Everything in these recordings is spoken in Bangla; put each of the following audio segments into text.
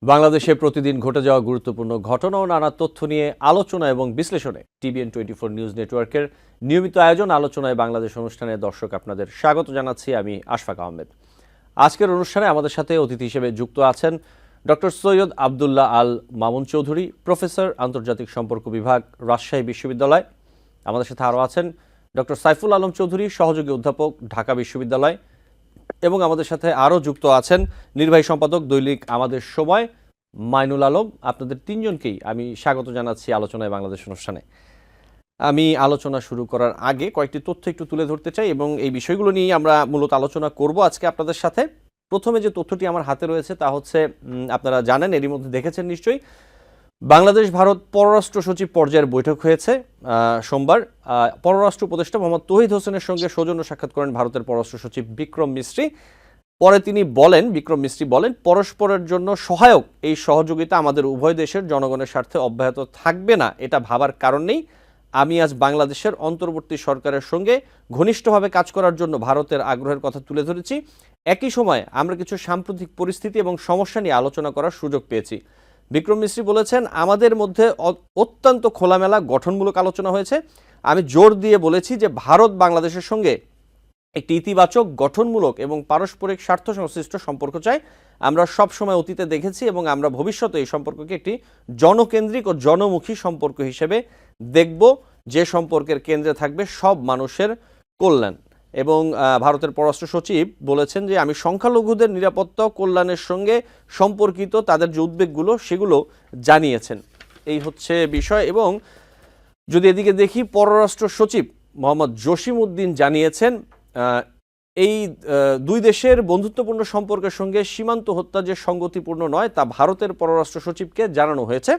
বাংলাদেশে প্রতিদিন ঘটে যাওয়া গুরুত্বপূর্ণ ঘটনা ও নানা তথ্য নিয়ে আলোচনা এবং বিশ্লেষণে TVN24 নিউজ নেটওয়ার্কের নিয়মিত আয়োজন আলোচনায় বাংলাদেশ অনুষ্ঠানে দর্শক আপনাদের স্বাগত জানাচ্ছি। আমি আশফাক আহমেদ। আজকের অনুষ্ঠানে আমাদের সাথে অতিথি হিসেবে যুক্ত আছেন ডক্টর সৈয়দ আবদুল্লাহ আল মামুন চৌধুরী, প্রফেসর, আন্তর্জাতিক সম্পর্ক বিভাগ, রাজশাহী বিশ্ববিদ্যালয়। আমাদের সাথে আরও আছেন ডক্টর সাইফুল আলম চৌধুরী, সহযোগী অধ্যাপক, ঢাকা বিশ্ববিদ্যালয়। এবং আমাদের সাথে আরও যুক্ত আছেন নির্বাহী সম্পাদক, দৈনিক আমাদের সময়, মাইনুল আলম। আপনাদের তিনজনকেই আমি স্বাগত জানাচ্ছি আলোচনায় বাংলাদেশ অনুষ্ঠানে। আমি আলোচনা শুরু করার আগে কয়েকটি তথ্য একটু তুলে ধরতে চাই এবং এই বিষয়গুলো নিয়ে আমরা মূলত আলোচনা করব আজকে আপনাদের সাথে। প্রথমে যে তথ্যটি আমার হাতে রয়েছে তা হচ্ছে, আপনারা জানেন, এরই মধ্যে দেখেছেন নিশ্চয়ই, বাংলাদেশ ভারত পররাষ্ট্র সচিব পর্যায়ের বৈঠক হয়েছে সোমবার। পররাষ্ট্র উপদেষ্টা মোহাম্মদ তৌহিদ হোসেনের সঙ্গে সৌজন্য সাক্ষাৎ করেন ভারতের পররাষ্ট্র সচিব বিক্রম মিস্ত্রি। পরে বিক্রম মিস্ত্রি বলেন, পরস্পরের জন্য সহায়ক এই সহযোগিতা আমাদের উভয় দেশের জনগণের স্বার্থে অব্যাহত থাকবে না, এটা ভাবার কারণ নেই। আমি আজ বাংলাদেশের অন্তর্বর্তী সরকারের সঙ্গে ঘনিষ্ঠভাবে কাজ করার জন্য ভারতের আগ্রহের কথা তুলে ধরেছি। একই সময় আমরা কিছু সাম্প্রতিক পরিস্থিতি এবং সমস্যা নিয়ে আলোচনা করার সুযোগ পেয়েছি। বিক্রম মিস্ত্রি বলেছেন, আমাদের মধ্যে অত্যন্ত খোলামেলা গঠনমূলক আলোচনা হয়েছে। আমি জোর দিয়ে বলেছি যে ভারত বাংলাদেশের সঙ্গে একটি ইতিবাচক, গঠনমূলক এবং পারস্পরিক স্বার্থ সংশ্লিষ্ট সম্পর্ক চাই। আমরা সব সময় অতীতে দেখেছি এবং আমরা ভবিষ্যতে এই সম্পর্ককে একটি জনকেন্দ্রিক ও জনমুখী সম্পর্ক হিসেবে দেখব, যে সম্পর্কের কেন্দ্রে থাকবে সব মানুষের কল্যাণ। এবং ভারতের পররাষ্ট্র সচিব বলেছেন যে আমি সংখ্যালঘুদের নিরাপত্তা ও কল্যাণের সঙ্গে সম্পর্কিত তাদের যে উদ্বেগগুলো সেগুলো জানিয়েছেন। এই হচ্ছে বিষয়। এবং যদি এদিকে দেখি, পররাষ্ট্র সচিব মোহাম্মদ জসিম উদ্দিন জানিয়েছেন, এই দুই দেশের বন্ধুত্বপূর্ণ সম্পর্কের সঙ্গে সীমান্ত হত্যা যে সঙ্গতিপূর্ণ নয় তা ভারতের পররাষ্ট্র সচিবকে জানানো হয়েছে।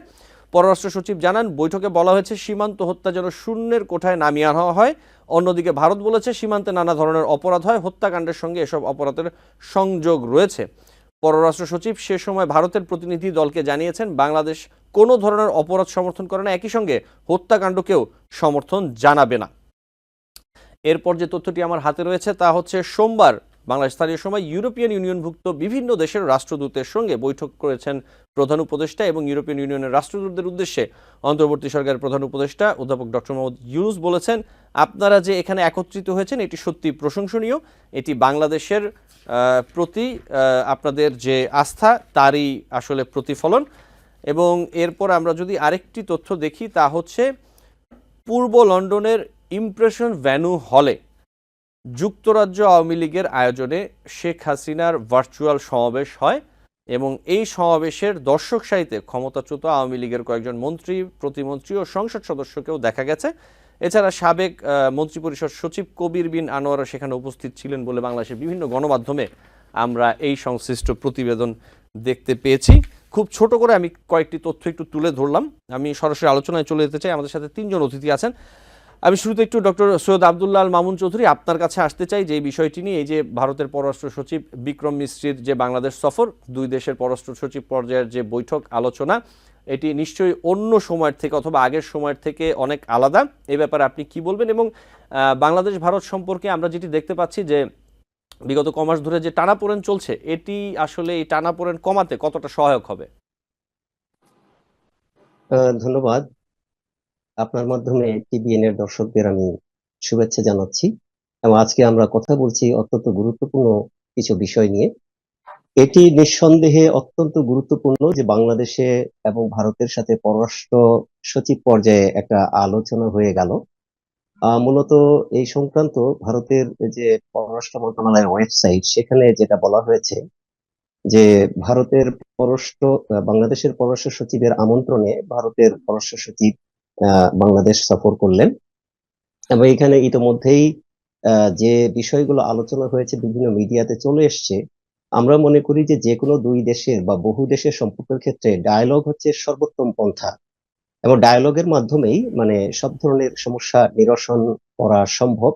পররাষ্ট্র সচিব জানান, বৈঠকে বলা হয়েছে সীমান্ত হত্যা যেন শূন্যের কোঠায় নামিয়ে আনা হয়। অন্যদিকে ভারত বলেছে সীমান্তে নানা ধরনের অপরাধ হয়, হত্যাকাণ্ডের সঙ্গে এসব অপরাধের সংযোগ রয়েছে। পররাষ্ট্র সচিব সে সময় ভারতের প্রতিনিধি দলকে জানিয়েছেন, বাংলাদেশ কোনো ধরনের অপরাধ সমর্থন করে না, একই সঙ্গে হত্যাকাণ্ডকেও সমর্থন জানাবে না। এরপর যে তথ্যটি আমার হাতে রয়েছে তা হচ্ছে, সোমবার বাংলাদেশ স্থানীয় সময় ইউরোপিয়ান ইউনিয়নভুক্ত বিভিন্ন দেশের রাষ্ট্রদূতের সঙ্গে বৈঠক করেছেন প্রধান উপদেষ্টা। এবং ইউরোপিয়ান ইউনিয়নের রাষ্ট্রদূতদের উদ্দেশ্যে অন্তর্বর্তী সরকারের প্রধান উপদেষ্টা অধ্যাপক ডক্টর মোহাম্মদ ইউনূস বলেছেন, আপনারা যে এখানে একত্রিত হয়েছেন এটি সত্যি প্রশংসনীয়। এটি বাংলাদেশের প্রতি আপনাদের যে আস্থা তারই আসলে প্রতিফলন। এবং এরপর আমরা যদি আরেকটি তথ্য দেখি তা হচ্ছে, পূর্ব লন্ডনের ইমপ্রেশন ভ্যানু হলে যুক্তরাজ্য আওয়ামী লীগের আয়োজনে শেখ হাসিনার ভার্চুয়াল সমাবেশ হয় এবং এই সমাবেশের দর্শক সারিতে ক্ষমতাচ্যুত আওয়ামী লীগের কয়েকজন মন্ত্রী, প্রতিমন্ত্রী ও সংসদ সদস্যকেও দেখা গেছে। এছাড়া সাবেক মন্ত্রিপরিষদ সচিব কবির বিন আনোয়ারা সেখানে উপস্থিত ছিলেন বলে বাংলাদেশের বিভিন্ন গণমাধ্যমে আমরা এই সংশ্লিষ্ট প্রতিবেদন দেখতে পেয়েছি। খুব ছোট করে আমি কয়েকটি তথ্য একটু তুলে ধরলাম। আমি সরাসরি আলোচনায় চলে যেতে চাই। আমাদের সাথে তিনজন অতিথি আছেন। আমি শুরুতে একটু ডক্টর সৈয়দ আবদুল্লাহ আল মামুন চৌধুরী, আপনার কাছে আসতে চাই যে বিষয়টি নিয়ে, এই যে ভারতের পররাষ্ট্র সচিব বিক্রম মিস্ত্রির যে বাংলাদেশ সফর, দুই দেশের পররাষ্ট্র সচিব পর্যায়ের যে বৈঠক আলোচনা, এটি নিশ্চয়ই অন্য সময়ের থেকে অথবা আগের সময়ের থেকে অনেক আলাদা। এই ব্যাপারে আপনি কি বলবেন? এবং বাংলাদেশ ভারত সম্পর্কে আমরা যেটি দেখতে পাচ্ছি যে বিগত কমাস ধরে যে টানাপোড়েন চলছে, এটি আসলে এই টানাপোড়েন কমাতে কতটা সহায়ক হবে? ধন্যবাদ। আপনার মাধ্যমে টিবিএন এর দর্শকদের আমি শুভেচ্ছা জানাচ্ছি এবং আজকে আমরা কথা বলছি অত্যন্ত গুরুত্বপূর্ণ কিছু বিষয় নিয়ে। এটি নিঃসন্দেহে অত্যন্ত গুরুত্বপূর্ণ যে বাংলাদেশে এবং ভারতের সাথে পররাষ্ট্র সচিব পর্যায়ে একটা আলোচনা হয়ে গেল। মূলত এই সংক্রান্ত ভারতের যে পররাষ্ট্র মন্ত্রণালয়ের ওয়েবসাইট, সেখানে যেটা বলা হয়েছে যে ভারতের বাংলাদেশের পররাষ্ট্র সচিবের আমন্ত্রণে ভারতের পররাষ্ট্র সচিব বাংলাদেশ সফর করলেন এবং এখানে ইতোমধ্যেই যে বিষয়গুলো আলোচনা হয়েছে বিভিন্ন মিডিয়াতে চলে এসছে। আমরা মনে করি যে যে কোনো দুই দেশের বা বহু দেশের সম্পর্কের ক্ষেত্রে ডায়ালগ হচ্ছে সর্বোত্তম পন্থা এবং ডায়ালগের মাধ্যমেই মানে সব ধরনের সমস্যা নিরসন করা সম্ভব।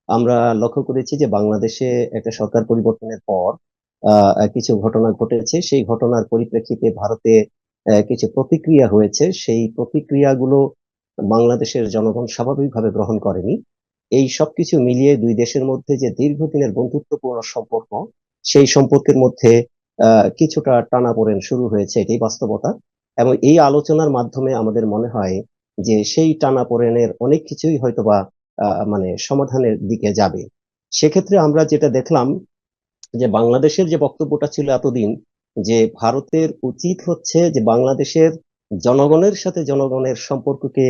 আমরা লক্ষ্য করেছি যে বাংলাদেশে একটা সরকার পরিবর্তনের পর কিছু ঘটনা ঘটেছে, সেই ঘটনার পরিপ্রেক্ষিতে ভারতে কিছু প্রতিক্রিয়া হয়েছে। সেই প্রতিক্রিয়াগুলো বাংলাদেশের জনগণ স্বাভাবিকভাবে গ্রহণ করেনি। এই সবকিছু মিলিয়ে দুই দেশের মধ্যে যে দীর্ঘদিনের বন্ধুত্বপূর্ণ সম্পর্ক, সেই সম্পর্কের মধ্যে কিছুটা টানাপোড়েন শুরু হয়েছে, এটাই বাস্তবতা। এবং এই আলোচনার মাধ্যমে আমাদের মনে হয় যে সেই টানাপোড়েনের অনেক কিছুই হয়তোবা মানে সমাধানের দিকে যাবে। সেক্ষেত্রে আমরা যেটা দেখলাম যে বাংলাদেশের যে বক্তব্যটা ছিল এতদিন, যে ভারতের উচিত হচ্ছে যে বাংলাদেশের জনগণের সাথে জনগণের সম্পর্ককে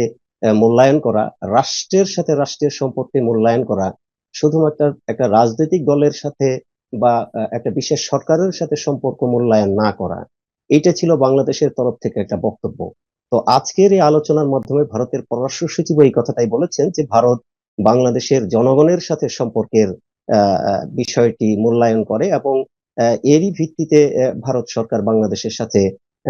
মূল্যায়ন করা, রাষ্ট্রের সাথে রাষ্ট্রের সম্পর্কে মূল্যায়ন করা, শুধুমাত্র একটা রাজনৈতিক দলের সাথে বা একটা বিশেষ সরকারের সাথে সম্পর্ক মূল্যায়ন না করা। এটা ছিল বাংলাদেশের তরফ থেকে একটা বক্তব্য। তো আজকের এই আলোচনার মাধ্যমে ভারতের পররাষ্ট্র সচিব এই কথাটাই বলেছেন যে ভারত বাংলাদেশের জনগণের সাথে সম্পর্কের বিষয়টি মূল্যায়ন করে, এবং এরই ভিত্তিতে ভারত সরকার বাংলাদেশের সাথে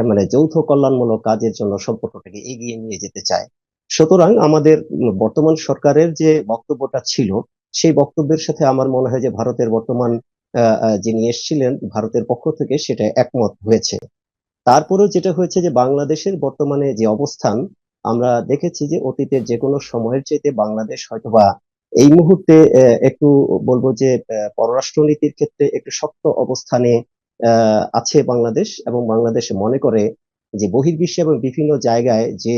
মানে যৌথ কল্যাণমূলক কাজের জন্য সম্পর্কটাকে এগিয়ে নিয়ে যেতে চায়। সুতরাং আমাদের বর্তমান সরকারের যে বক্তব্যটা ছিল, সেই বক্তব্যের সাথে আমার মনে হয় যে ভারতের বর্তমান যিনি এসেছিলেন ভারতের পক্ষ থেকে, সেটা একমত হয়েছে। তারপরেও যেটা হয়েছে যে বাংলাদেশের বর্তমানে যে অবস্থান, আমরা দেখেছি যে অতীতের যে কোনো সময়ের চাইতে বাংলাদেশ হয়তোবা এই মুহূর্তে একটু বলবো যে পররাষ্ট্রনীতির ক্ষেত্রে একটু শক্ত অবস্থানে আছে বাংলাদেশ। এবং বাংলাদেশ মনে করে যে বহির্বিশ্বে এবং বিভিন্ন জায়গায় যে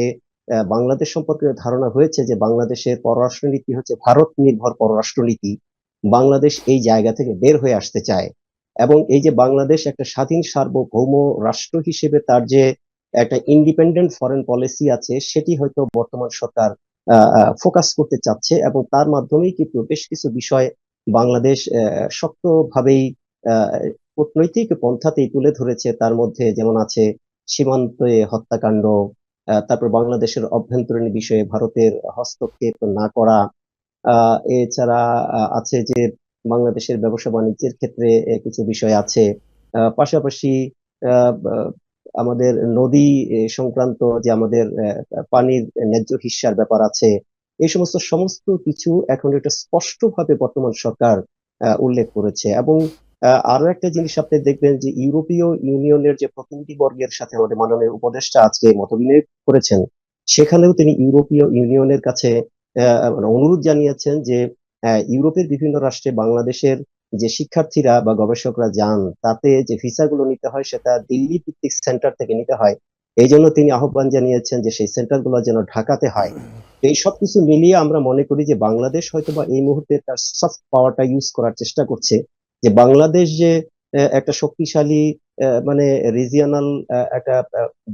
বাংলাদেশ সম্পর্কে ধারণা হয়েছে যে বাংলাদেশের পররাষ্ট্রনীতি হচ্ছে ভারত নির্ভর পররাষ্ট্রনীতি, বাংলাদেশ এই জায়গা থেকে বের হয়ে আসতে চায়। এবং এই যে বাংলাদেশ একটা স্বাধীন সার্বভৌম রাষ্ট্র হিসেবে তার যে একটা ইন্ডিপেন্ডেন্ট ফরেন পলিসি আছে, সেটি হয়তো বর্তমান সরকার ফোকাস করতে চাচ্ছে, এবং তার মাধ্যমেই কিন্তু বেশ কিছু বিষয় বাংলাদেশ শক্তভাবেই আহ, কূটনৈতিক পন্থাতেই তুলে ধরেছে। তার মধ্যে যেমন আছে সীমান্তে হত্যাকাণ্ড, তারপর বাংলাদেশের অভ্যন্তরীণ বিষয়ে ভারতের হস্তক্ষেপ না করা, এছাড়া আছে যে বাংলাদেশের ব্যবসা বাণিজ্যের ক্ষেত্রে কিছু বিষয় আছে। পাশাপাশি আহ, আমাদের নদী সংক্রান্ত যে আমাদের পানির ন্যায্য হিস্যার ব্যাপার আছে। এই সমস্ত সমস্ত কিছু এখন এটা স্পষ্টভাবে বর্তমান সরকার উল্লেখ করেছে। এবং আরো একটা জিনিস আপনি দেখবেন যে ইউরোপীয় ইউনিয়নের যে প্রতিনিধি বর্গের সাথে আমাদের মাননীয় উপদেষ্টা আজকে মতবিনিময় করেছেন, সেখানেও তিনি ইউরোপীয় ইউনিয়নের কাছে মানে অনুরোধ জানিয়েছেন যে ইউরোপের বিভিন্ন রাষ্ট্রে বাংলাদেশের যে শিক্ষার্থীরা বা গবেষকরা যান, তাতে যে ভিসাগুলো নিতে হয় সেটা দিল্লি ভিত্তিক সেন্টার থেকে নিতে হয়। এই জন্য তিনি আহ্বান জানিয়েছেন যে সেই সেন্টারগুলো যেন ঢাকাতে হয়। তো এই সবকিছু মিলিয়ে আমরা মনে করি যে বাংলাদেশ হয়তোবা এই মুহূর্তে তার সফট পাওয়ারটা ইউজ করার চেষ্টা করছে। যে বাংলাদেশ যে একটা শক্তিশালী মানে রিজিয়নাল একটা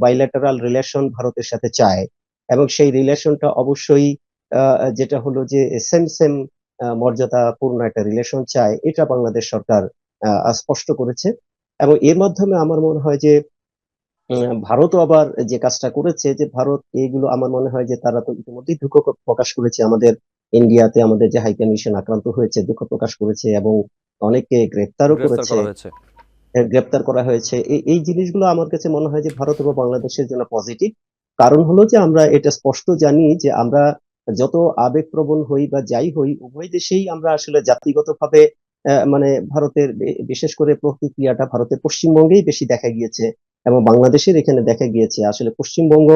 বাইল্যাটারাল রিলেশন ভারতের সাথে চায়, এবং সেই রিলেশনটা অবশ্যই যেটা হলো যে সেম সেম মর্যাদাপূর্ণ একটা রিলেশন চায়, এটা বাংলাদেশ সরকার স্পষ্ট করেছে। এবং এর মাধ্যমে আমার মনে হয় যে ভারতও আবার যে কাজটা করেছে, যে ভারত এইগুলো আমার মনে হয় যে তারা তো ইতিমধ্যেই দুঃখ প্রকাশ করেছে, আমাদের ইন্ডিয়াতে আমাদের যে হাই কমিশন আক্রান্ত হয়েছে দুঃখ প্রকাশ করেছে, এবং অনেকে গ্রেপ্তারও গ্রেফতার করেছে। করা হয়েছে। গ্রেপ্তার করা হয়েছে। এই জিনিসগুলো আমার কাছে মনে হয় যে ভারত এবং বাংলাদেশের জন্য পজিটিভ। কারণ হলো যে আমরা এটা স্পষ্ট জানি যে আমরা যত আবেগপ্রবণ হই বা যাই হই, উভয় দেশেই আমরা আসলে জাতিগতভাবে মানে ভারতের বিশেষ করে প্রতিক্রিয়াটা ভারতের পশ্চিমবঙ্গেই বেশি দেখা গিয়েছে, এবং বাংলাদেশের এখানে দেখা গিয়েছে আসলে পশ্চিমবঙ্গ,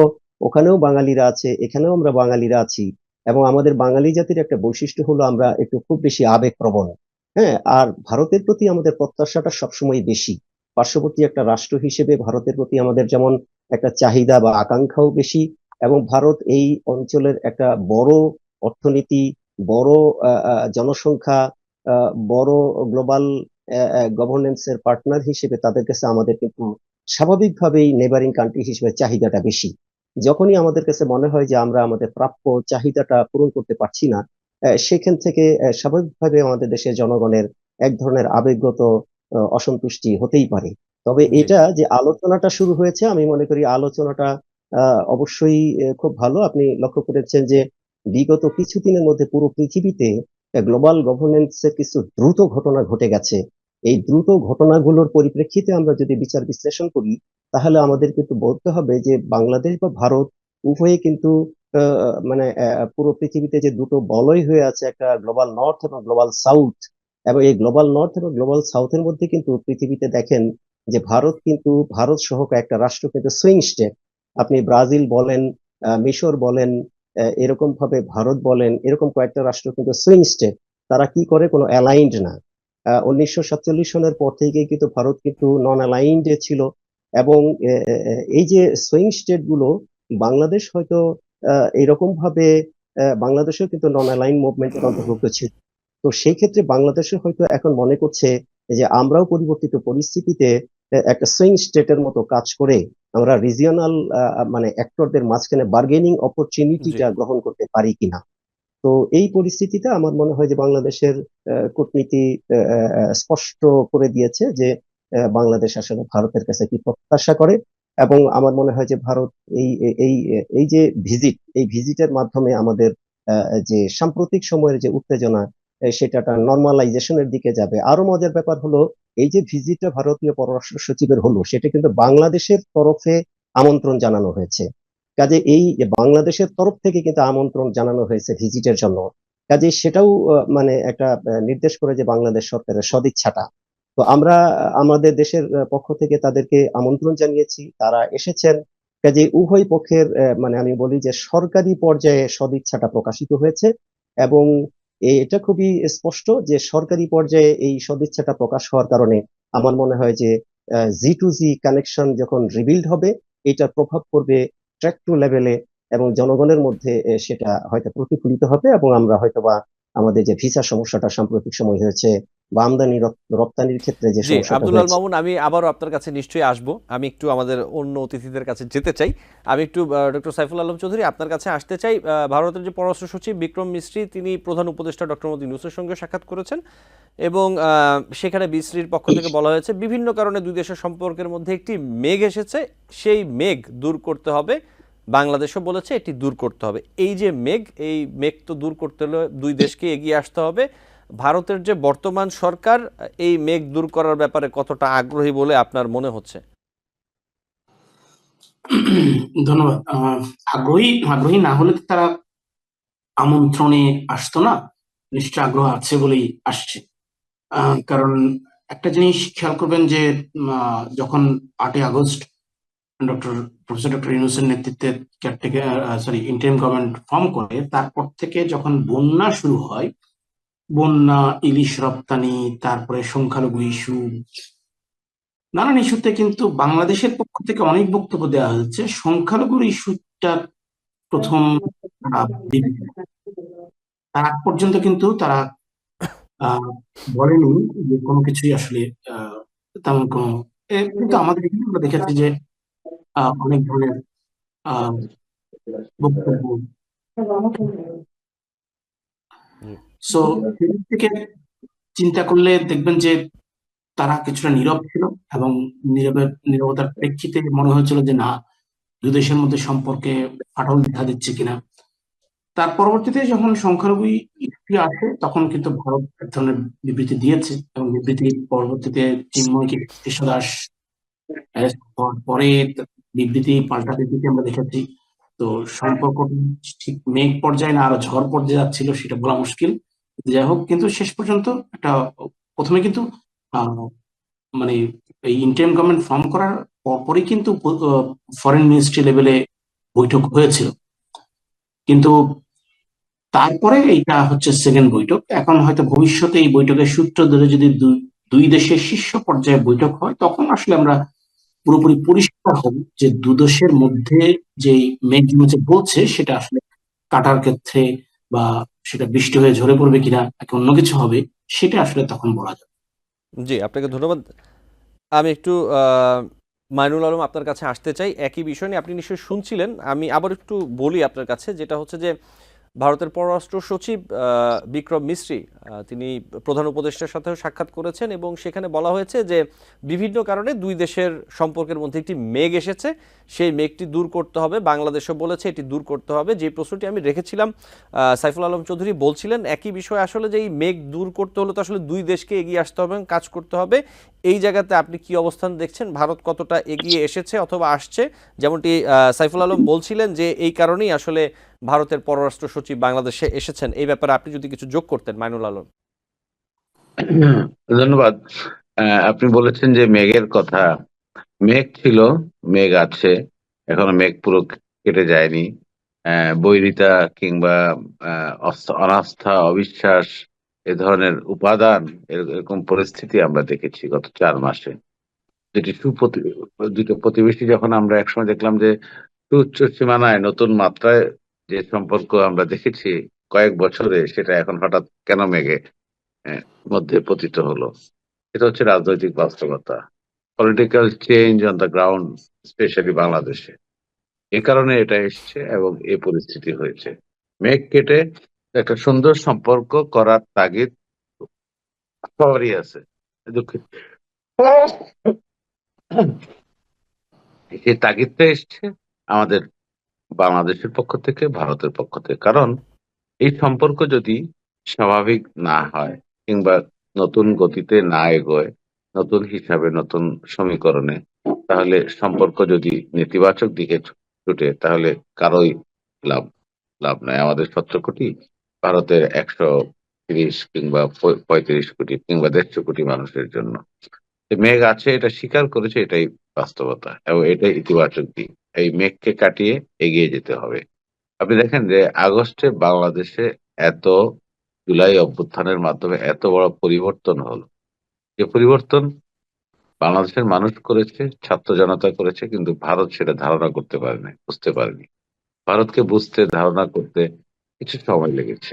ওখানেও বাঙালিরা আছে, এখানেও আমরা বাঙালিরা আছি। এবং আমাদের বাঙালি জাতির একটা বৈশিষ্ট্য হলো আমরা একটু খুব বেশি আবেগপ্রবণ। হ্যাঁ, আর ভারতের প্রতি আমাদের প্রত্যাশাটা সবসময় বেশি। পার্শ্ববর্তী একটা রাষ্ট্র হিসেবে ভারতের প্রতি আমাদের যেমন একটা চাহিদা বা আকাঙ্ক্ষাও বেশি, এবং ভারত এই অঞ্চলের একটা বড় অর্থনীতি, বড় জনসংখ্যা, বড় গ্লোবাল গভর্নেন্স এর পার্টনার হিসেবে তাদের কাছে আমাদের কিন্তু স্বাভাবিকভাবেই নেবারিং কান্ট্রি হিসেবে চাহিদাটা বেশি। যখনই আমাদের কাছে মনে হয় যে আমরা আমাদের প্রাপ্য চাহিদাটা পূরণ করতে পারছি না, সেখান থেকে স্বাভাবিকভাবে আমাদের দেশের জনগণের এক ধরনের আবেগগত অসন্তুষ্টি হতেই পারে। তবে জি। এটা যে আলোচনাটা শুরু হয়েছে, আমি মনে করি আলোচনাটা অবশ্যই খুব ভালো। আপনি লক্ষ্য করেছেন যে বিগত কিছুদিনের মধ্যে পুরো পৃথিবীতে গ্লোবাল গভর্নেন্সের কিছু দ্রুত ঘটনা ঘটে গেছে। এই দ্রুত ঘটনাগুলোর পরিপ্রেক্ষিতে আমরা যদি বিচার বিশ্লেষণ করি, তাহলে আমাদের কিন্তু বলতে হবে যে বাংলাদেশ বা ভারত উভয়ে কিন্তু মানে পুরো পৃথিবীতে যে দুটো বলয় হয়ে আছে, একটা গ্লোবাল নর্থ এবং গ্লোবাল সাউথ। এবং এই গ্লোবাল নর্থ এবং গ্লোবাল সাউথের মধ্যে কিন্তু পৃথিবীতে দেখেন যে ভারত কিন্তু, ভারত সহ একটা রাষ্ট্র কিন্তু সুইং স্টেট। আপনি ব্রাজিল বলেন, মিশর বলেন, এরকম ভাবে ভারত বলেন, এরকম কয়েকটা রাষ্ট্র কিন্তু সুইং স্টেট। তারা কি করে, কোনো অ্যালাইন্ড না। 1947 সনের পর থেকে কিন্তু ভারত কিন্তু নন অ্যালাইন্ড ছিল, এবং এই যে সুইং স্টেট গুলো, বাংলাদেশ হয়তো এরকম ভাবে বাংলাদেশেও কিন্তু নন অ্যালাইন মুভমেন্টের অন্তর্ভুক্ত ছিল। তো সেই ক্ষেত্রে বাংলাদেশে হয়তো এখন মনে করছে যে আমরাও পরিবর্তিত পরিস্থিতিতে একটা সুইং স্টেটের মতো কাজ করে আমরা রিজিওনাল মানে অ্যাক্টরদের মাঝখানে বার্গেনিং জি। অপরচুনিটিটা গ্রহণ করতে পারি কিনা। তো এই পরিস্থিতিতে আমার মনে হয় যে বাংলাদেশের কূটনীতি স্পষ্ট করে দিয়েছে যে বাংলাদেশ আসলে ভারতের কাছে কি প্রত্যাশা করে, এবং আমার মনে হয় যে ভারত এই এই এই যে এই ভিজিটের মাধ্যমে আমাদের যে সাম্প্রতিক সময়ের যে উত্তেজনা, সেটা নর্মালাইজেশনের দিকে যাবে। আরো মজার ব্যাপার হলো, এই যে ভিজিটটা ভারতীয় পররাষ্ট্র সচিবের হলো, সেটা কিন্তু বাংলাদেশের তরফে আমন্ত্রণ জানানো হয়েছে। কাজে এই যে বাংলাদেশের তরফ থেকে কিন্তু আমন্ত্রণ জানানো হয়েছে ভিজিটের জন্য। কাজে সেটাও মানে একটা নির্দেশ করে যে বাংলাদেশ সরকারের সদিচ্ছাটা। তো আমরা আমাদের দেশের পক্ষ থেকে তাদেরকে আমন্ত্রণ জানিয়েছি, তারা এসেছেন। কাজে উভয় পক্ষের মানে আমি বলি যে সরকারি পর্যায়ে সদিচ্ছাটা প্রকাশিত হয়েছে, এবং এটা খুবই স্পষ্ট যে সরকারি পর্যায়ে এই সদিচ্ছাটা প্রকাশ হওয়ার কারণে আমার মনে হয় যে জি কানেকশন যখন রিবিল্ড হবে, এটার প্রভাব পড়বে ট্র্যাক টু লেভেলে, এবং জনগণের মধ্যে সেটা হয়তো প্রতিফলিত হবে, এবং আমরা হয়তোবা আমাদের যে ভিসা সমস্যাটা সাম্প্রতিক সময় হয়েছে, বা আমদানি রপ্তানির ক্ষেত্রে যে জি, সমস্যাটা আব্দুল আল হয়েছে। মামুন, আমি আবারও আপনার কাছে নিশ্চয়ই আসবো। আমি একটু আমাদের অন্য অতিথিদের কাছে যেতে চাই। আমি একটু ডক্টর সাইফুল আলম চৌধুরী আপনার কাছে আসতে চাই। ভারতের যে পররাষ্ট্র সচিব বিক্রম মিশ্রি, তিনি প্রধান উপদেষ্টা ডক্টর মোহাম্মদ ইউনূসের সঙ্গে সাক্ষাৎ করেছেন, এবং সেখানে বিসির পক্ষ থেকে বলা হয়েছে বিভিন্ন কারণে দুই দেশের সম্পর্কের মধ্যে একটি মেঘ এসেছে, সেই মেঘ দূর করতে হবে। বাংলাদেশও বলেছে এটি দূর করতে হবে। এই যে মেঘ, এই মেঘ তো দূর করতে হলে দুই দেশকে এগিয়ে আসতে হবে। ভারতের যে বর্তমান সরকার এই মেঘ দূর করার ব্যাপারে কতটা আগ্রহী বলে আপনার মনে হচ্ছে? ধন্যবাদ। আগ্রহী আগ্রহী না হলে তো তারা আমন্ত্রণে আসতো না। নিশ্চয় আগ্রহ আছে বলেই আসছে। কারণ একটা জিনিস খেয়াল করবেন যে যখন 8ই আগস্ট প্রফেসর ডক্টর ইউনূসের নেতৃত্বে ইন্টারিম গভর্নমেন্ট ফর্ম করে, তারপর থেকে যখন বন্যা শুরু হয়, বন্যা, ইলিশ রপ্তানি, তারপরে সংখ্যালঘু ইস্যু, নানান ইস্যুতে কিন্তু বাংলাদেশের পক্ষ থেকে অনেক বক্তব্য দেওয়া হয়েছে। সংখ্যালঘুর ইস্যুটা প্রথম তার আগ পর্যন্ত কিন্তু তারা বলেনি যে কোনো কিছুই আসলে তেমন কোনো কিন্তু আমাদের এখানে আমরা দেখেছি যে অনেক ধরনের বক্তব্য। সো সেদিক থেকে চিন্তা করলে দেখবেন যে তারা কিছুটা নীরব ছিল, এবং নীরবতার প্রেক্ষিতে মনে হয়েছিল যে না, দুই দেশের মধ্যে সম্পর্কে ফাটল দেখা দিচ্ছে কিনা। তার পরবর্তীতে যখন সংখ্যালঘু ইস্যু আসে, তখন কিন্তু ভারত এক ধরনের বিবৃতি দিয়েছে, এবং বিবৃতির পরবর্তীতে চিন্ময়কে কৃষ্ণ দাস arrest হওয়ার পরে বিবৃতি পাল্টা বিবৃতি আমরা দেখেছি। তো সম্পর্ক ঠিক মেঘ পর্যায়ে না আরো ঝড় পর্যায়ে যাচ্ছিল সেটা বলা মুশকিল। যাই হোক, কিন্তু শেষ পর্যন্ত একটা প্রথমে কিন্তু মানে এই ইন্টারিম গভর্নমেন্ট ফর্ম করার পরপরই কিন্তু ফরেন মিনিস্ট্রি লেভেলে বৈঠক হয়েছিল, কিন্তু তারপরে এইটা হচ্ছে সেকেন্ড বৈঠক। এখন হয়তো ভবিষ্যতে এই বৈঠকের সূত্র ধরে যদি দুই দেশের শীর্ষ পর্যায়ে বৈঠক হয়, তখন আসলে আমরা পুরোপুরি পরিষ্কার হব যে দু দেশের মধ্যে যে মেঘগুলো যে বলছে সেটা আসলে কাটার ক্ষেত্রে, বা সেটা বৃষ্টি হয়ে ঝরে পড়বে কিনা, নাকি অন্য কিছু হবে, সেটা আসলে তখন বলা যাবে। জি, আপনাকে ধন্যবাদ। আমি একটু মাইনুল আলম আপনার কাছে আসতে চাই একই বিষয় নিয়ে। আপনি নিশ্চয়ই শুনছিলেন, আমি আবার একটু বলি আপনার কাছে, যেটা হচ্ছে যে ভারতের পররাষ্ট্র সচিব বিক্রম মিশ্রি তিনি প্রধান উপদেষ্টার সাথেও সাক্ষাৎ করেছেন, এবং সেখানে বলা হয়েছে যে বিভিন্ন কারণে দুই দেশের সম্পর্কের মধ্যে একটি মেঘ এসেছে, সেই মেঘটি দূর করতে হবে। বাংলাদেশও বলেছে এটি দূর করতে হবে। যে প্রশ্নটি আমি রেখেছিলাম, সাইফুল আলম চৌধুরী বলছিলেন একই বিষয়, আসলে যে এই মেঘ দূর করতে হলে তো আসলে দুই দেশকে এগিয়ে আসতে হবে এবং কাজ করতে হবে। এই জায়গাতে আপনি কি অবস্থান দেখছেন? ভারত কতটা এগিয়ে এসেছে অথবা আসছে? যেমনটি সাইফুল আলম বলছিলেন যে এই কারণেই আসলে ভারতের পররাষ্ট্র সচিব বাংলাদেশে এসেছেন। এই ব্যাপারে আপনি যদি কিছু যোগ করতেন, মাইনুল আলম। ধন্যবাদ। আপনি বলেছেন যে মেঘের কথা। মেঘ ছিল, মেঘ আছে, এখনো মেঘ পুরো কেটে যায়নি। বৈরিতা কিংবা অনাস্থা, অবিশ্বাস এ ধরনের উপাদান, এরকম পরিস্থিতি আমরা দেখেছি গত 4 মাসে। যেটি দুটো প্রতিবেশী যখন আমরা একসময় দেখলাম যে সুউচ্চ সীমানায় নতুন মাত্রায় যে সম্পর্ক আমরা দেখেছি কয়েক বছরে, সেটা এখন হঠাৎ কেন মেঘে আহ, মধ্যে পতিত হলো। এটা হচ্ছে রাজনৈতিক বাস্তবতা, political change on the ground, specially বাংলাদেশে। এ কারণে এটা এসছে এবং এই পরিস্থিতি হয়েছে। মেঘ কেটে একটা সুন্দর সম্পর্ক করার তাগিদ সবারই আছে। দুঃখিত। এই তাগিদটা এসছে আমাদের বাংলাদেশের পক্ষ থেকে, ভারতের পক্ষ থেকে। কারণ এই সম্পর্ক যদি স্বাভাবিক না হয় কিংবা নতুন গতিতে না এগোয়, নতুন হিসাবে, নতুন সমীকরণে, তাহলে সম্পর্ক যদি নেতিবাচক দিকে ছুটে, তাহলে কারোই লাভ লাভ নাই। আমাদের 17 কোটি, ভারতের 130 কিংবা 35 কোটি কিংবা 150 কোটি মানুষের জন্য যে মেঘ আছে, এটা স্বীকার করেছে, এটাই বাস্তবতা এবং এটাই ইতিবাচক দিক। এই মেঘকে কাটিয়ে এগিয়ে যেতে হবে। আপনি দেখেন যে আগস্টে বাংলাদেশে এত, জুলাই অভ্যুত্থানের মাধ্যমে এত বড় পরিবর্তন হলো, যে পরিবর্তন বাংলাদেশের মানুষ করেছে, ছাত্র জনতা করেছে, কিন্তু ভারত সেটা ধারণা করতে পারেনি, বুঝতে পারেনি। ভারতকে বুঝতে, ধারণা করতে কিছু সময় লেগেছে।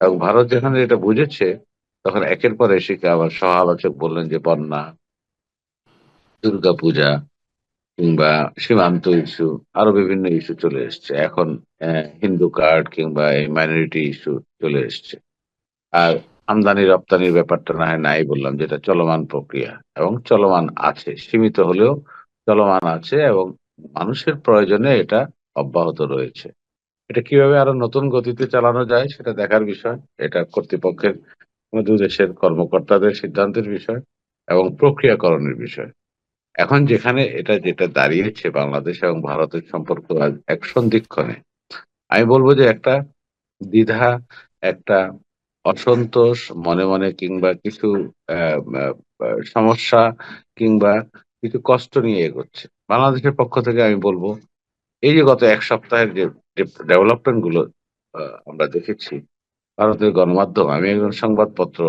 এবং ভারত যখন এটা বুঝেছে, তখন একের পর এসে আবার সহ আলোচক বললেন যে বন্যা, দুর্গাপূজা কিংবা সীমান্ত ইস্যু, আরো বিভিন্ন ইস্যু চলে এসছে এখন। হিন্দু কার্ড কিংবা এই মাইনরিটি ইস্যু চলে এসছে। আর আমদানি রপ্তানির ব্যাপারটা না হয় নাই বললাম, যেটা চলমান প্রক্রিয়া এবং চলমান আছে, সীমিত হলেও চলমান আছে এবং মানুষের প্রয়োজনে এটা অব্যাহত রয়েছে। এটা কিভাবে আরো নতুন গতিতে চালানো যায় সেটা দেখার বিষয়। এটা কর্তৃপক্ষের, দুই দেশের কর্মকর্তাদের সিদ্ধান্তের বিষয় এবং প্রক্রিয়াকরণের বিষয়। এখন যেখানে এটা যেটা দাঁড়িয়েছে, বাংলাদেশ এবং ভারতের সম্পর্ক আজ এক সন্ধিক্ষণে, আমি বলবো যে একটা দ্বিধা, একটা অসন্তোষ মনে মনে, কিংবা কিছু সমস্যা কিংবা কিছু কষ্ট নিয়ে এগোচ্ছে। বাংলাদেশের পক্ষ থেকে আমি বলবো, এই যে গত 1 সপ্তাহের যে ডেভেলপমেন্ট গুলো আমরা দেখেছি, ভারতের গণমাধ্যম, আমি একজন সংবাদপত্র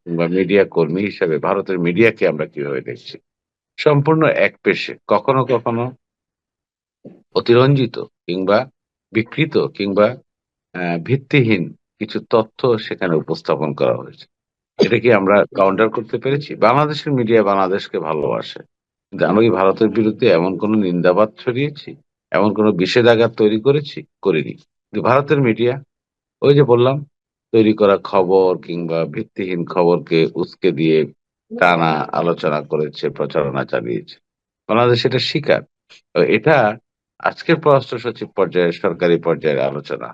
কিংবা মিডিয়া কর্মী হিসেবে ভারতের মিডিয়াকে আমরা কিভাবে দেখছি, সম্পূর্ণ একপেশে, কখনো কখনো অতিরঞ্জিত কিংবা বিকৃত কিংবা ভিত্তিহীন কিছু তথ্য সেখানে উপস্থাপন করা হয়েছে। এটা কি আমরা কাউন্টার করতে পেরেছি? বাংলাদেশের মিডিয়া বাংলাদেশকে ভালোবাসে, কিন্তু আমরা কি ভারতের বিরুদ্ধে এমন কোনো নিন্দাবাদ ছড়িয়েছি, এমন কোনো বিষেধাগার তৈরি করেছি? করিনি। কিন্তু ভারতের মিডিয়া, ওই যে বললাম, তৈরি করা খবর কিংবা ভিত্তিহীন খবরকে উস্কে দিয়ে টানা আলোচনা করেছে, প্রচারণা চালিয়েছে। বাংলাদেশ এটা স্বীকার। এটা আজকের পররাষ্ট্র সচিব পর্যায়ে, সরকারি পর্যায়ের আলোচনা,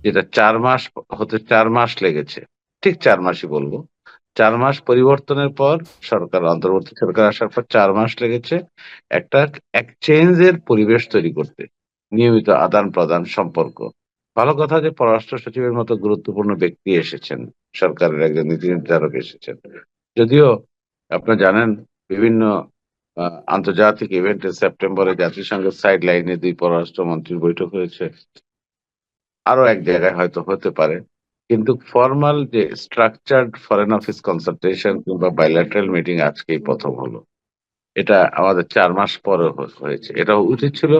যেটা 4 মাস হতে 4 মাস লেগেছে, ঠিক 4 মাসই বলবো। 4 মাস পরিবর্তনের পর, সরকার, অন্তর্বর্তী সরকার আসার পর 4 মাস লেগেছে একটা এক্সচেঞ্জের পরিবেশ তৈরি করতে, নিয়মিত আদান প্রদান সম্পর্ক। ভালো কথা যে পররাষ্ট্র সচিবের মতো গুরুত্বপূর্ণ ব্যক্তি এসেছেন, সরকারের একজন নীতি নির্ধারক এসেছেন। যদিও আপনারা জানেন, বিভিন্ন আন্তর্জাতিক ইভেন্টে সেপ্টেম্বরে জাতিসংঘের সাইড লাইনে 2 পররাষ্ট্রমন্ত্রীর বৈঠক হয়েছে, আরো এক জায়গায় হয়তো হতে পারে, কিন্তু ফর্মাল যে স্ট্রাকচার্ড ফরেন অফিস কনসালটেশন কিংবা বাইল্যাটারাল মিটিং আজকেই প্রথম হলো। এটা আমাদের 4 মাস পরে হয়েছে। এটা উচিত ছিল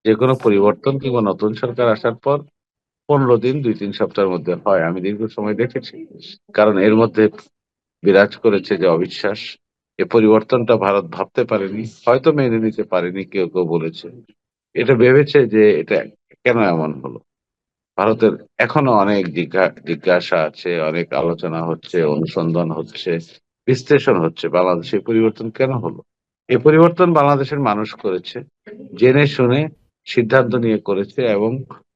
যে কোনো পরিবর্তন কিংবা নতুন সরকার আসার পর 15 দিন, 2-3 সপ্তাহের মধ্যে হয়। আমি দীর্ঘ সময় দেখেছি, কারণ এর মধ্যে বিরাজ করেছে যে অবিশ্বাস। এ পরিবর্তনটা ভারত ভাবতে পারেনি, হয়তো মেনে নিতে পারেনি, কেউ কেউ বলেছে। এটা ভেবেছে যে এটা কেন এমন হলো। ভারতের এখনো অনেক জিজ্ঞাসা আছে, অনেক আলোচনা হচ্ছে, অনুসন্ধান হচ্ছে, বিশ্লেষণ হচ্ছে, বাংলাদেশে এই পরিবর্তন কেন হলো। এই পরিবর্তন বাংলাদেশের মানুষ করেছে, জেনে শুনে সিদ্ধান্ত নিয়ে করেছে এবং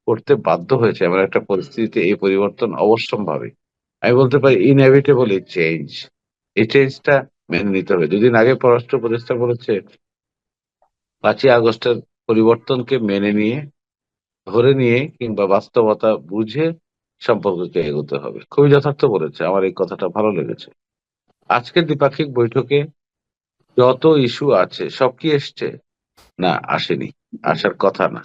করতে বাধ্য হয়েছে। এমন একটা পরিস্থিতিতে এই পরিবর্তন অবশ্যম্ভাবী, আমি বলতে পারি ইনএভিটেবল এই চেঞ্জ। এই চেঞ্জটা মেনে নিতে হবে। 2 দিন আগে পররাষ্ট্র উপদেষ্টা বলেছে 5ই আগস্টের পরিবর্তনকে মেনে নিয়ে, ধরে নিয়ে কিংবা বাস্তবতা বুঝে সম্পর্ককে এগোতে হবে। খুবই যথার্থ বলেছে, আমার এই কথাটা ভালো লেগেছে। আজকের দ্বিপাক্ষিক বৈঠকে যত ইস্যু আছে সব কি এসছে? না, আসেনি, আসার কথা না।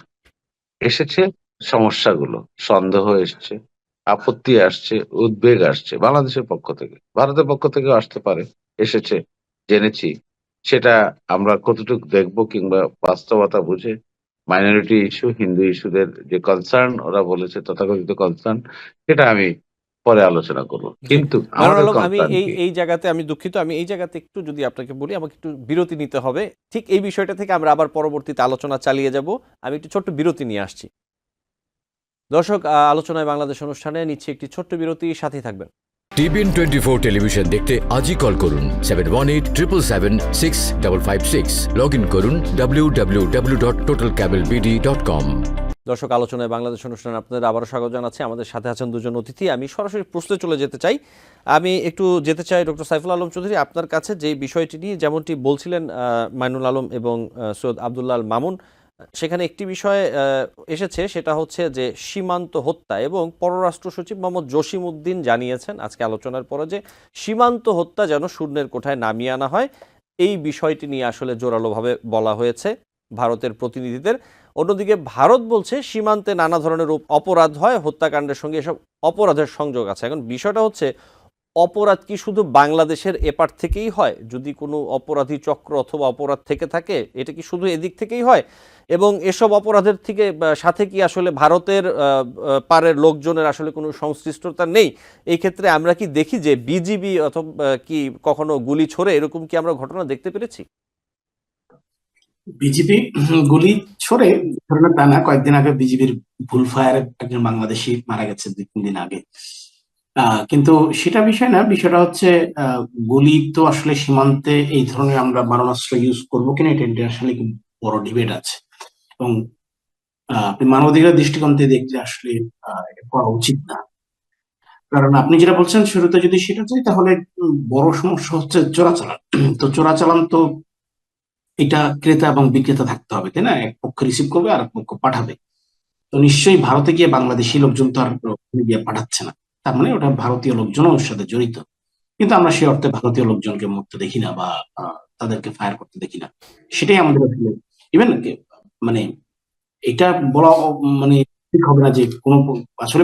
এসেছে সমস্যাগুলো, সন্দেহ এসছে, আপত্তি আসছে, উদ্বেগ আসছে বাংলাদেশের পক্ষ থেকে, ভারতের পক্ষ থেকেও আসতে পারে, এসেছে, জেনেছি। সেটা আমরা কতটুকু দেখবো কিংবা বাস্তবতা বুঝে মাইনরিটি ইস্যু, হিন্দু ইস্যুদের যে কনসার্ন ওরা বলেছে, তথাকথিত কনসার্ন, সেটা আমি পরে আলোচনা করব। জি, কিন্তু মাইনুল আমাদের আলম, আমি কনসার্ন এই কি? এই জায়গাতে আমি দুঃখিত, আমি এই জায়গাতে একটু যদি আপনাকে বলি, আমাকে একটু বিরতি নিতে হবে। ঠিক এই বিষয়টা থেকে আমরা আবার পরবর্তীতে আলোচনা চালিয়ে যাব। আমি একটু ছোট্ট বিরতি নিয়ে আসছি। দর্শক, আলোচনায় বাংলাদেশ অনুষ্ঠানে নিচ্ছে একটি ছোট্ট বিরতি, সাথেই থাকবেন। টিবিএন 24 টেলিভিশন দেখতে আজই কল করুন 7187776556। লগ ইন করুন www.totalcablebd.com। দর্শক, আলোচনায় বাংলাদেশ অনুষ্ঠানে আপনাদের আবারও স্বাগত জানাচ্ছি। আমাদের সাথে আছেন দুজন অতিথি। আমি সরাসরি প্রশ্নে চলে যেতে চাই। আমি একটু যেতে চাই ডক্টর সাইফুল আলম চৌধুরী, আপনার কাছে যে বিষয়টি নিয়ে যেমনটি বলছিলেন মাইনুল আলম এবং সৈয়দ আবদুল্লাহ আল মামুন, সেখানে একটি বিষয় এসেছে, সেটা হচ্ছে যে সীমান্ত হত্যা, এবং পররাষ্ট্র সচিব মোহাম্মদ জসিম উদ্দিন জানিয়েছেন আজকে আলোচনার পরে যে সীমান্ত হত্যা যেন শূন্যের কোঠায় নামিয়ে আনা হয়। এই বিষয়টি নিয়ে আসলে জোরালোভাবে বলা হয়েছে ভারতের প্রতিনিধিদের। অন্যদিকে ভারত বলছে সীমান্তে নানা ধরনের অপরাধ হয়, হত্যাকাণ্ডের সঙ্গে এসব অপরাধের সংযোগ আছে। এখন বিষয়টা হচ্ছে, অপরাধ কি শুধু বাংলাদেশের এপার থেকেই হয়? যদি কোনো অপরাধী চক্র অথবা অপরাধ থেকে থাকে, এটা কি শুধু এদিক থেকেই হয়? এবং এসব অপরাধের থেকে সাথে কি আসলে ভারতের পারের লোকজনের আসলে কোনো সংশ্লিষ্টতা নেই? এই ক্ষেত্রে আমরা কি দেখি যে বিজিবি অথবা কি কখনো গুলি ছোড়ে, এরকম কি আমরা ঘটনা দেখতে পেরেছি? বিজেপি গুলি ছোড়ে, ধরে না তা না, কয়েকদিন আগে বিজেপির ভুল ফায়ারে একজন বাংলাদেশি মারা গেছে 2-3 দিন আগে। কিন্তু সেটা বিষয় না, বিষয়টা হচ্ছে আহ, গুলি তো আসলে সীমান্তে এই ধরনের আমরা মারণাস্ত্র ইউজ করবো কিনা, এটা আসলে বড় ডিবেট আছে। এবং আপনি মানবাধিকার দৃষ্টিকোণ থেকে দেখলে আসলে এটা করা উচিত না। কারণ আপনি যেটা বলছেন শুরুতে, যদি সেটা চাই তাহলে বড় সমস্যা হচ্ছে চোরাচালান। তো চোরাচালান তো এটা ক্রেতা এবং বিক্রেতা থাকতে হবে, তাই না? এক পক্ষ রিসিভ করবে আর এক পক্ষ পাঠাবে। তো নিশ্চয়ই ভারতে গিয়ে বাংলাদেশি লোকজন তো আর ওখানে গিয়ে পাঠাচ্ছে না, তার মানে ওটা ভারতীয় লোকজনও ওর সাথে জড়িত। কিন্তু আমরা সে অর্থে ভারতীয় লোকজনকে মরতে দেখি না, বা তাদেরকে ফায়ার করতে দেখি না। সেটাই আমাদের আসলে ইভেন মানে এটা বলা মানে ঠিক হবে না যে কোনো আসলে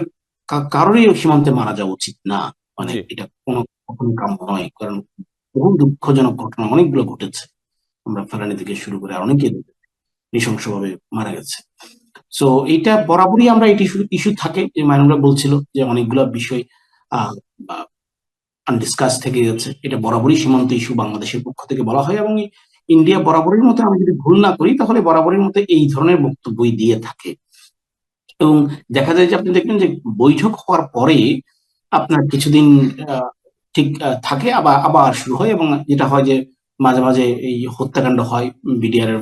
কারোরই সীমান্তে মারা যাওয়া উচিত না। মানে জি, এটা কোনো কখনো কাম্য নয়, কারণ বহু দুঃখজনক ঘটনা অনেকগুলো ঘটেছে। আমরা ফেলানি থেকে শুরু করে আর অনেকে নৃশংসভাবে মারা গেছে। সো এইটা বরাবরই আমরা এটি ইস্যু থাকে, যে মাইনুলরা বলছিল যে অনেকগুলো বিষয় আহ আনডিসকাস থেকে যাচ্ছে। এটা বরাবরই সীমান্ত ইস্যু বাংলাদেশের পক্ষ থেকে বলা হয়, এবং ইন্ডিয়া বরাবরের মতো, আমি যদি ভুল না করি তাহলে বরাবরের মতো এই ধরনের বক্তব্যই দিয়ে থাকে। এবং দেখা যায় যে আপনি দেখবেন যে বৈঠক হওয়ার পরে আপনার কিছুদিন আহ, ঠিক থাকে, আবার আবার শুরু হয়, এবং যেটা হয় যে মাঝে মাঝে এই হত্যাকাণ্ড হয়, বিডিআর এর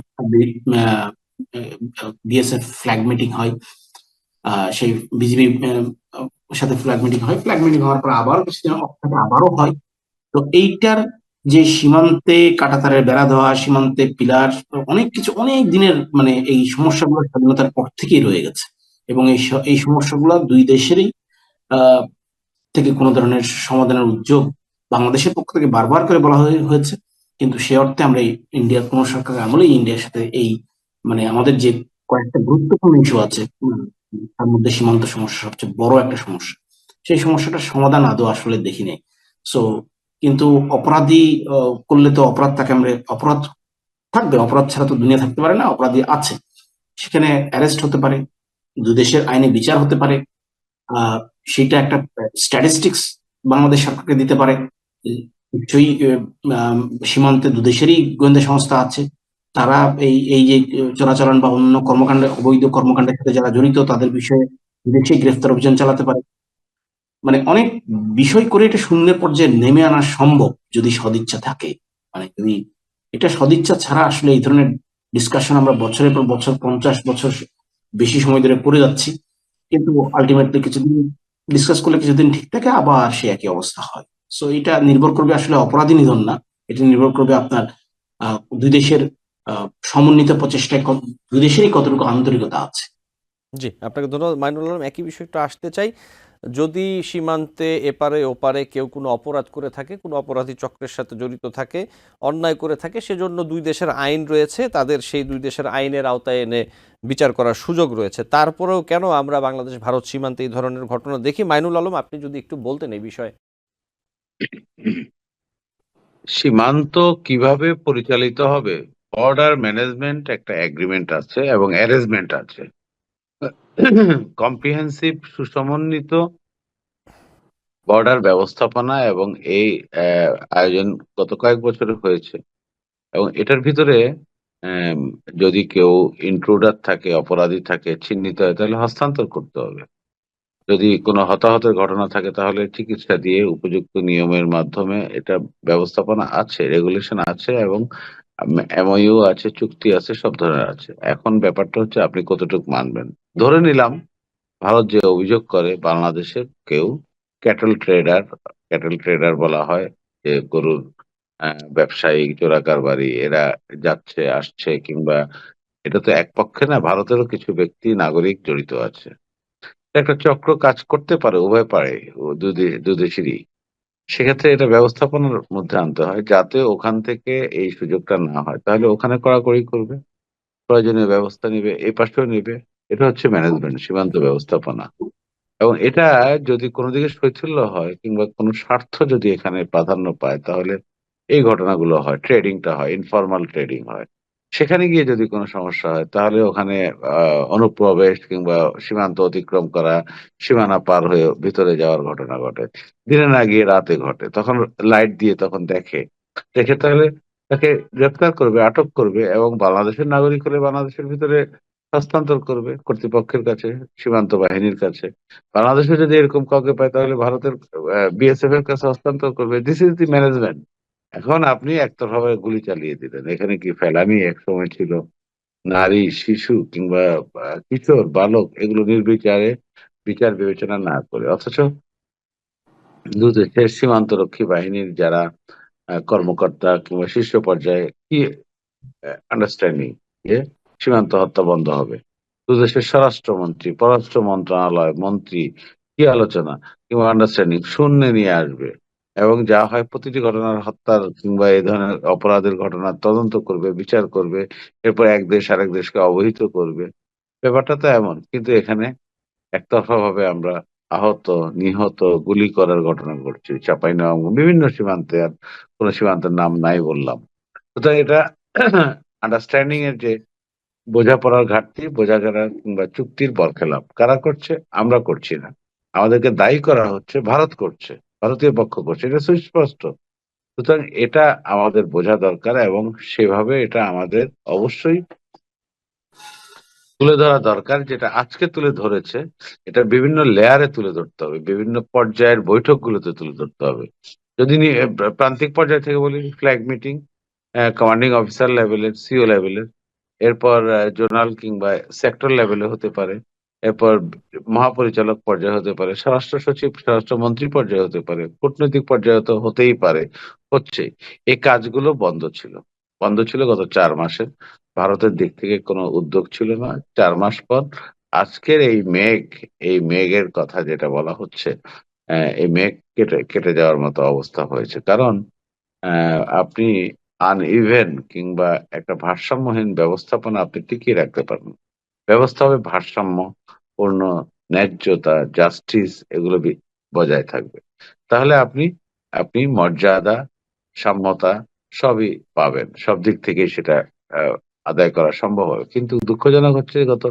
বিএসএফ ফ্ল্যাগ মিটিং হয়, সেই বিজিবি সাথে ফ্ল্যাগ মিটিং হয়, ফ্ল্যাগ মিটিং হওয়ার পর আবার কিছুদিন অপেক্ষা আবারও হয়। তো এইটার যে সীমান্তে কাঁটাতারের বেড়া দেওয়া, সীমান্তে পিলার, অনেক কিছু অনেক দিনের, মানে এই সমস্যাগুলো স্বাধীনতার পর থেকেই রয়ে গেছে। এবং এই সমস্যাগুলো দুই দেশেরই আহ থেকে কোনো ধরনের সমাধানের উদ্যোগ বাংলাদেশের পক্ষ থেকে বারবার করে বলা হয়েছে। কিন্তু সে অর্থে আমরা ইন্ডিয়ার কোন সরকার আমলেই ইন্ডিয়ার সাথে এই, মানে আমাদের যে কয়েকটা গুরুত্বপূর্ণ ইস্যু আছে, তার মধ্যে সীমান্ত সমস্যা সবচেয়ে বড় একটা সমস্যা, সেই সমস্যাটার সমাধান আদৌ আসলে দেখি নাই। সো কিন্তু অপরাধী করলে তো অপরাধ, তাকে আমরা অপরাধ থাকবে, অপরাধ ছাড়া তো দুনিয়া থাকতে পারে না, অপরাধী আছে, সেখানে অ্যারেস্ট হতে পারে, দুই দেশের আইনে বিচার হতে পারে। আহ সেটা একটা স্ট্যাটিস্টিক্স বাংলাদেশ সরকারকে দিতে পারে। নিশ্চয়ই সীমান্তে দুদেশেরই গোয়েন্দা সংস্থা আছে, তারা এই এই যে চোরাচালান বা অন্য কর্মকাণ্ডে, অবৈধ কর্মকাণ্ডের সাথে যারা জড়িত তাদের বিষয়ে বিদেশে গ্রেফতার অভিযান চালাতে পারে। মানে অনেক বিষয় করে এটা শূন্যের পর্যায়ে নেমে আনা সম্ভব, যদি সদিচ্ছা থাকে। মানে যদি এটা সদিচ্ছা ছাড়া আসলে এই ধরনের ডিসকাশন আমরা বছরের পর বছর, 50 বছর বেশি সময় ধরে করে যাচ্ছি, কিন্তু আলটিমেটলি কিছুদিন ডিসকাস করলে কিছুদিন ঠিক থাকে, আবার সে একই অবস্থা হয়। সো এটা নির্ভর করবে আসলে অপরাধী নিধন না, এটা নির্ভর করবে আপনার দুই দেশের সমন্বিত প্রচেষ্টায় দুই দেশেরই কতটুকু আন্তরিকতা আছে। জি, আপনাকে ধন্যবাদ মাইনুল আলম। একই বিষয়টা আসতে চাই, যদি সীমান্তে এপারে ওপারে কেউ কোনো অপরাধ করে থাকে, কোনো অপরাধী চক্রের সাথে জড়িত থাকে, অন্যায় করে থাকে, সেজন্য দুই দেশের আইন রয়েছে, তাদের সেই দুই দেশের আইনের আওতায় এনে বিচার করার সুযোগ রয়েছে। তারপরেও কেন আমরা বাংলাদেশ ভারত সীমান্তে এই ধরনের ঘটনা দেখি? মাইনুল আলম, আপনি যদি একটু বলতেন এই বিষয়ে। সীমান্ত কিভাবে পরিচালিত হবে, বর্ডার ম্যানেজমেন্ট একটা এগ্রিমেন্ট আছে এবং অ্যারেঞ্জমেন্ট আছে। কম্প্রিহেন্সিভ সুসমন্বিত বর্ডার ব্যবস্থাপনা এবং এই আয়োজন গত কয়েক বছরে হয়েছে এবং এটার ভিতরে আম, যদি কেউ ইন্ট্রুডার থাকে, অপরাধী থাকে, চিহ্নিত হয়, তাহলে হস্তান্তর করতে হবে। যদি কোনো হতাহতের ঘটনা থাকে তাহলে চিকিৎসা দিয়ে উপযুক্ত নিয়মের মাধ্যমে এটা ব্যবস্থাপনা আছে, রেগুলেশন আছে এবং এমওইউ আছে, চুক্তি আছে, সব ধরনের আছে। এখন ব্যাপারটা হচ্ছে আপনি কতটুকু মানবেন। ধরে নিলাম ভারত যে অভিযোগ করে বাংলাদেশের কেউ ক্যাটেল ট্রেডার বলা হয়, যে গরুর ব্যবসায়ী, চোরা কারবারি, এরা যাচ্ছে আসছে, কিংবা এটা তো এক পক্ষে না, ভারতেরও কিছু ব্যক্তি নাগরিক জড়িত আছে। একটা চক্র কাজ করতে পারে, উভয় পারে, দুদেশেরই। সেক্ষেত্রে এটা ব্যবস্থাপনার মধ্যে আনতে হয় যাতে ওখান থেকে এই সুযোগটা না হয়। তাহলে ওখানে কড়াকড়ি করবে, প্রয়োজনীয় ব্যবস্থা নিবে, এই পাশেও নিবে। এটা হচ্ছে ম্যানেজমেন্ট, সীমান্ত ব্যবস্থাপনা। এবং এটা যদি কোনো দিকে শৈথিল্য হয় কিংবা কোনো স্বার্থ যদি এখানে প্রাধান্য পায়, তাহলে এই ঘটনাগুলো হয়, ট্রেডিংটা হয়, ইনফরমাল ট্রেডিং হয়। সেখানে গিয়ে যদি কোনো সমস্যা হয় তাহলে ওখানে অনুপ্রবেশ কিংবা সীমান্ত অতিক্রম করা, সীমানা পার হয়ে ভিতরে যাওয়ার ঘটনা ঘটে। দিনে না গিয়ে রাতে ঘটে, তখন লাইট দিয়ে তখন দেখে তাহলে তাকে গ্রেপ্তার করবে, আটক করবে এবং বাংলাদেশের নাগরিক হলে বাংলাদেশের ভিতরে হস্তান্তর করবে কর্তৃপক্ষের কাছে, সীমান্ত বাহিনীর কাছে। বাংলাদেশে যদি এরকম কাউকে পায় তাহলে ভারতের বিএসএফ এর কাছে হস্তান্তর করবে। This is the management. এখন আপনি একতরফাভাবে গুলি চালিয়ে দিলেন। এখানে কি ফেলানি এক সময় ছিল? নারী, শিশু কিংবা কিশোর, বালক, এগুলো নির্বিচারে বিচার বিবেচনা না করে, অথচ দুদেশের সীমান্তরক্ষী বাহিনীর যারা কর্মকর্তা কিংবা শীর্ষ পর্যায়ে কি আন্ডারস্ট্যান্ডিং যে সীমান্ত হত্যা বন্ধ হবে। দুদেশের স্বরাষ্ট্রমন্ত্রী, পররাষ্ট্র মন্ত্রণালয় মন্ত্রী কি আলোচনা কিংবা আন্ডারস্ট্যান্ডিং শূন্যে নিয়ে আসবে এবং যা হয় প্রতিটি ঘটনার, হত্যার কিংবা এই ধরনের অপরাধের ঘটনার তদন্ত করবে, বিচার করবে, এরপর এক দেশ আরেক দেশকে অবহিত করবে। ব্যাপারটা তো এমন, কিন্তু এখানে একতরফা ভাবে আমরা আহত, নিহত, গুলি করার ঘটনা ঘটছে চাঁপাইনবাবগঞ্জ, বিভিন্ন সীমান্তে, আর কোন সীমান্তের নাম নাই বললাম। সুতরাং এটা আন্ডারস্ট্যান্ডিং এর যে বোঝাপড়ার ঘাটতি, বোঝাপড়া কিংবা চুক্তির বরখেলাপ কারা করছে? আমরা করছি না, আমাদেরকে দায়ী করা হচ্ছে, ভারত করছে, ভারতীয় পক্ষ করছে, এটা সুস্পষ্ট। সুতরাং এটা আমাদের বোঝা দরকার এবং সেভাবে এটা আমাদের অবশ্যই তুলে ধরা দরকার। যেটা আজকে তুলে ধরেছে, এটা বিভিন্ন লেয়ারে তুলে ধরতে হবে, বিভিন্ন পর্যায়ের বৈঠকগুলোতে তুলে ধরতে হবে। যদি প্রান্তিক পর্যায় থেকে বলি, ফ্ল্যাগ মিটিং, কমান্ডিং অফিসার লেভেলের, সিও লেভেলের, এরপর জোনাল কিংবা সেক্টর লেভেলে হতে পারে, এরপর মহাপরিচালক পর্যায়ে হতে পারে, স্বরাষ্ট্র সচিব, স্বরাষ্ট্রমন্ত্রী পর্যায়ে হতে পারে, কূটনৈতিক পর্যায়ে তো হতেই পারে, হচ্ছে। এই কাজগুলো বন্ধ ছিল গত 4 মাসে। ভারতের দিক থেকে কোনো উদ্যোগ ছিল না। 4 মাস পর আজকের এই মেঘের কথা যেটা বলা হচ্ছে, এই মেঘ কেটে কেটে যাওয়ার মতো অবস্থা হয়েছে। কারণ আপনি আনইভেন কিংবা একটা ভারসাম্যহীন ব্যবস্থাপনা আপনি টিকিয়ে রাখতে পারেন। ব্যবস্থা হবে ভারসাম্য পূর্ণ, ন্যায্যতা, জাস্টিস, এগুলো বজায় থাকবে। তাহলে আপনি আপনি মর্যাদা, সাম্যতা সবই পাবেন, সব দিক থেকেই সেটা আদায় করা সম্ভব হবে। কিন্তু দুঃখজনক হচ্ছে গত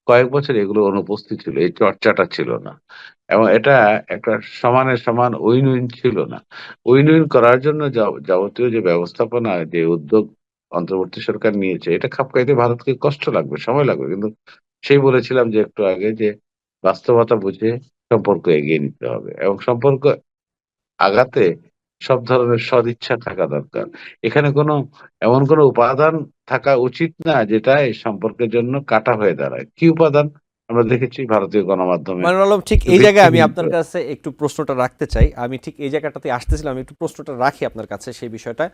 কয়েক বছর এগুলো অনুপস্থিত ছিল, এই চর্চাটা ছিল না এবং এটা একটা সমানে সমান উইন উইন ছিল না। উইন উইন করার জন্য যাবতীয় যে ব্যবস্থাপনা, যে উদ্যোগ অন্তর্বর্তী সরকার নিয়েছে, এটা খাপ খাইতে ভারতকে কষ্ট লাগবে, সময় লাগবে, কিন্তু সেই বলেছিলাম যে একটু আগে, যে বাস্তবতা বুঝে সম্পর্ক এগিয়ে নিতে হবে এবং সম্পর্ক আগাতে সব ধরনের সদিচ্ছা থাকা দরকার। এখানে এমন কোনো উপাদান থাকা উচিত না যেটা এই সম্পর্কের জন্য কাটা হয়ে দাঁড়ায়। কি উপাদান? আমরা দেখেছি ভারতীয় গণমাধ্যমে মাইনুল আলম, ঠিক এই জায়গায় আমি আপনার কাছে একটু প্রশ্নটা রাখতে চাই। আমি ঠিক এই জায়গাটাতে আসতেছিলাম, আমি একটু প্রশ্নটা রাখি আপনার কাছে সেই বিষয়টা,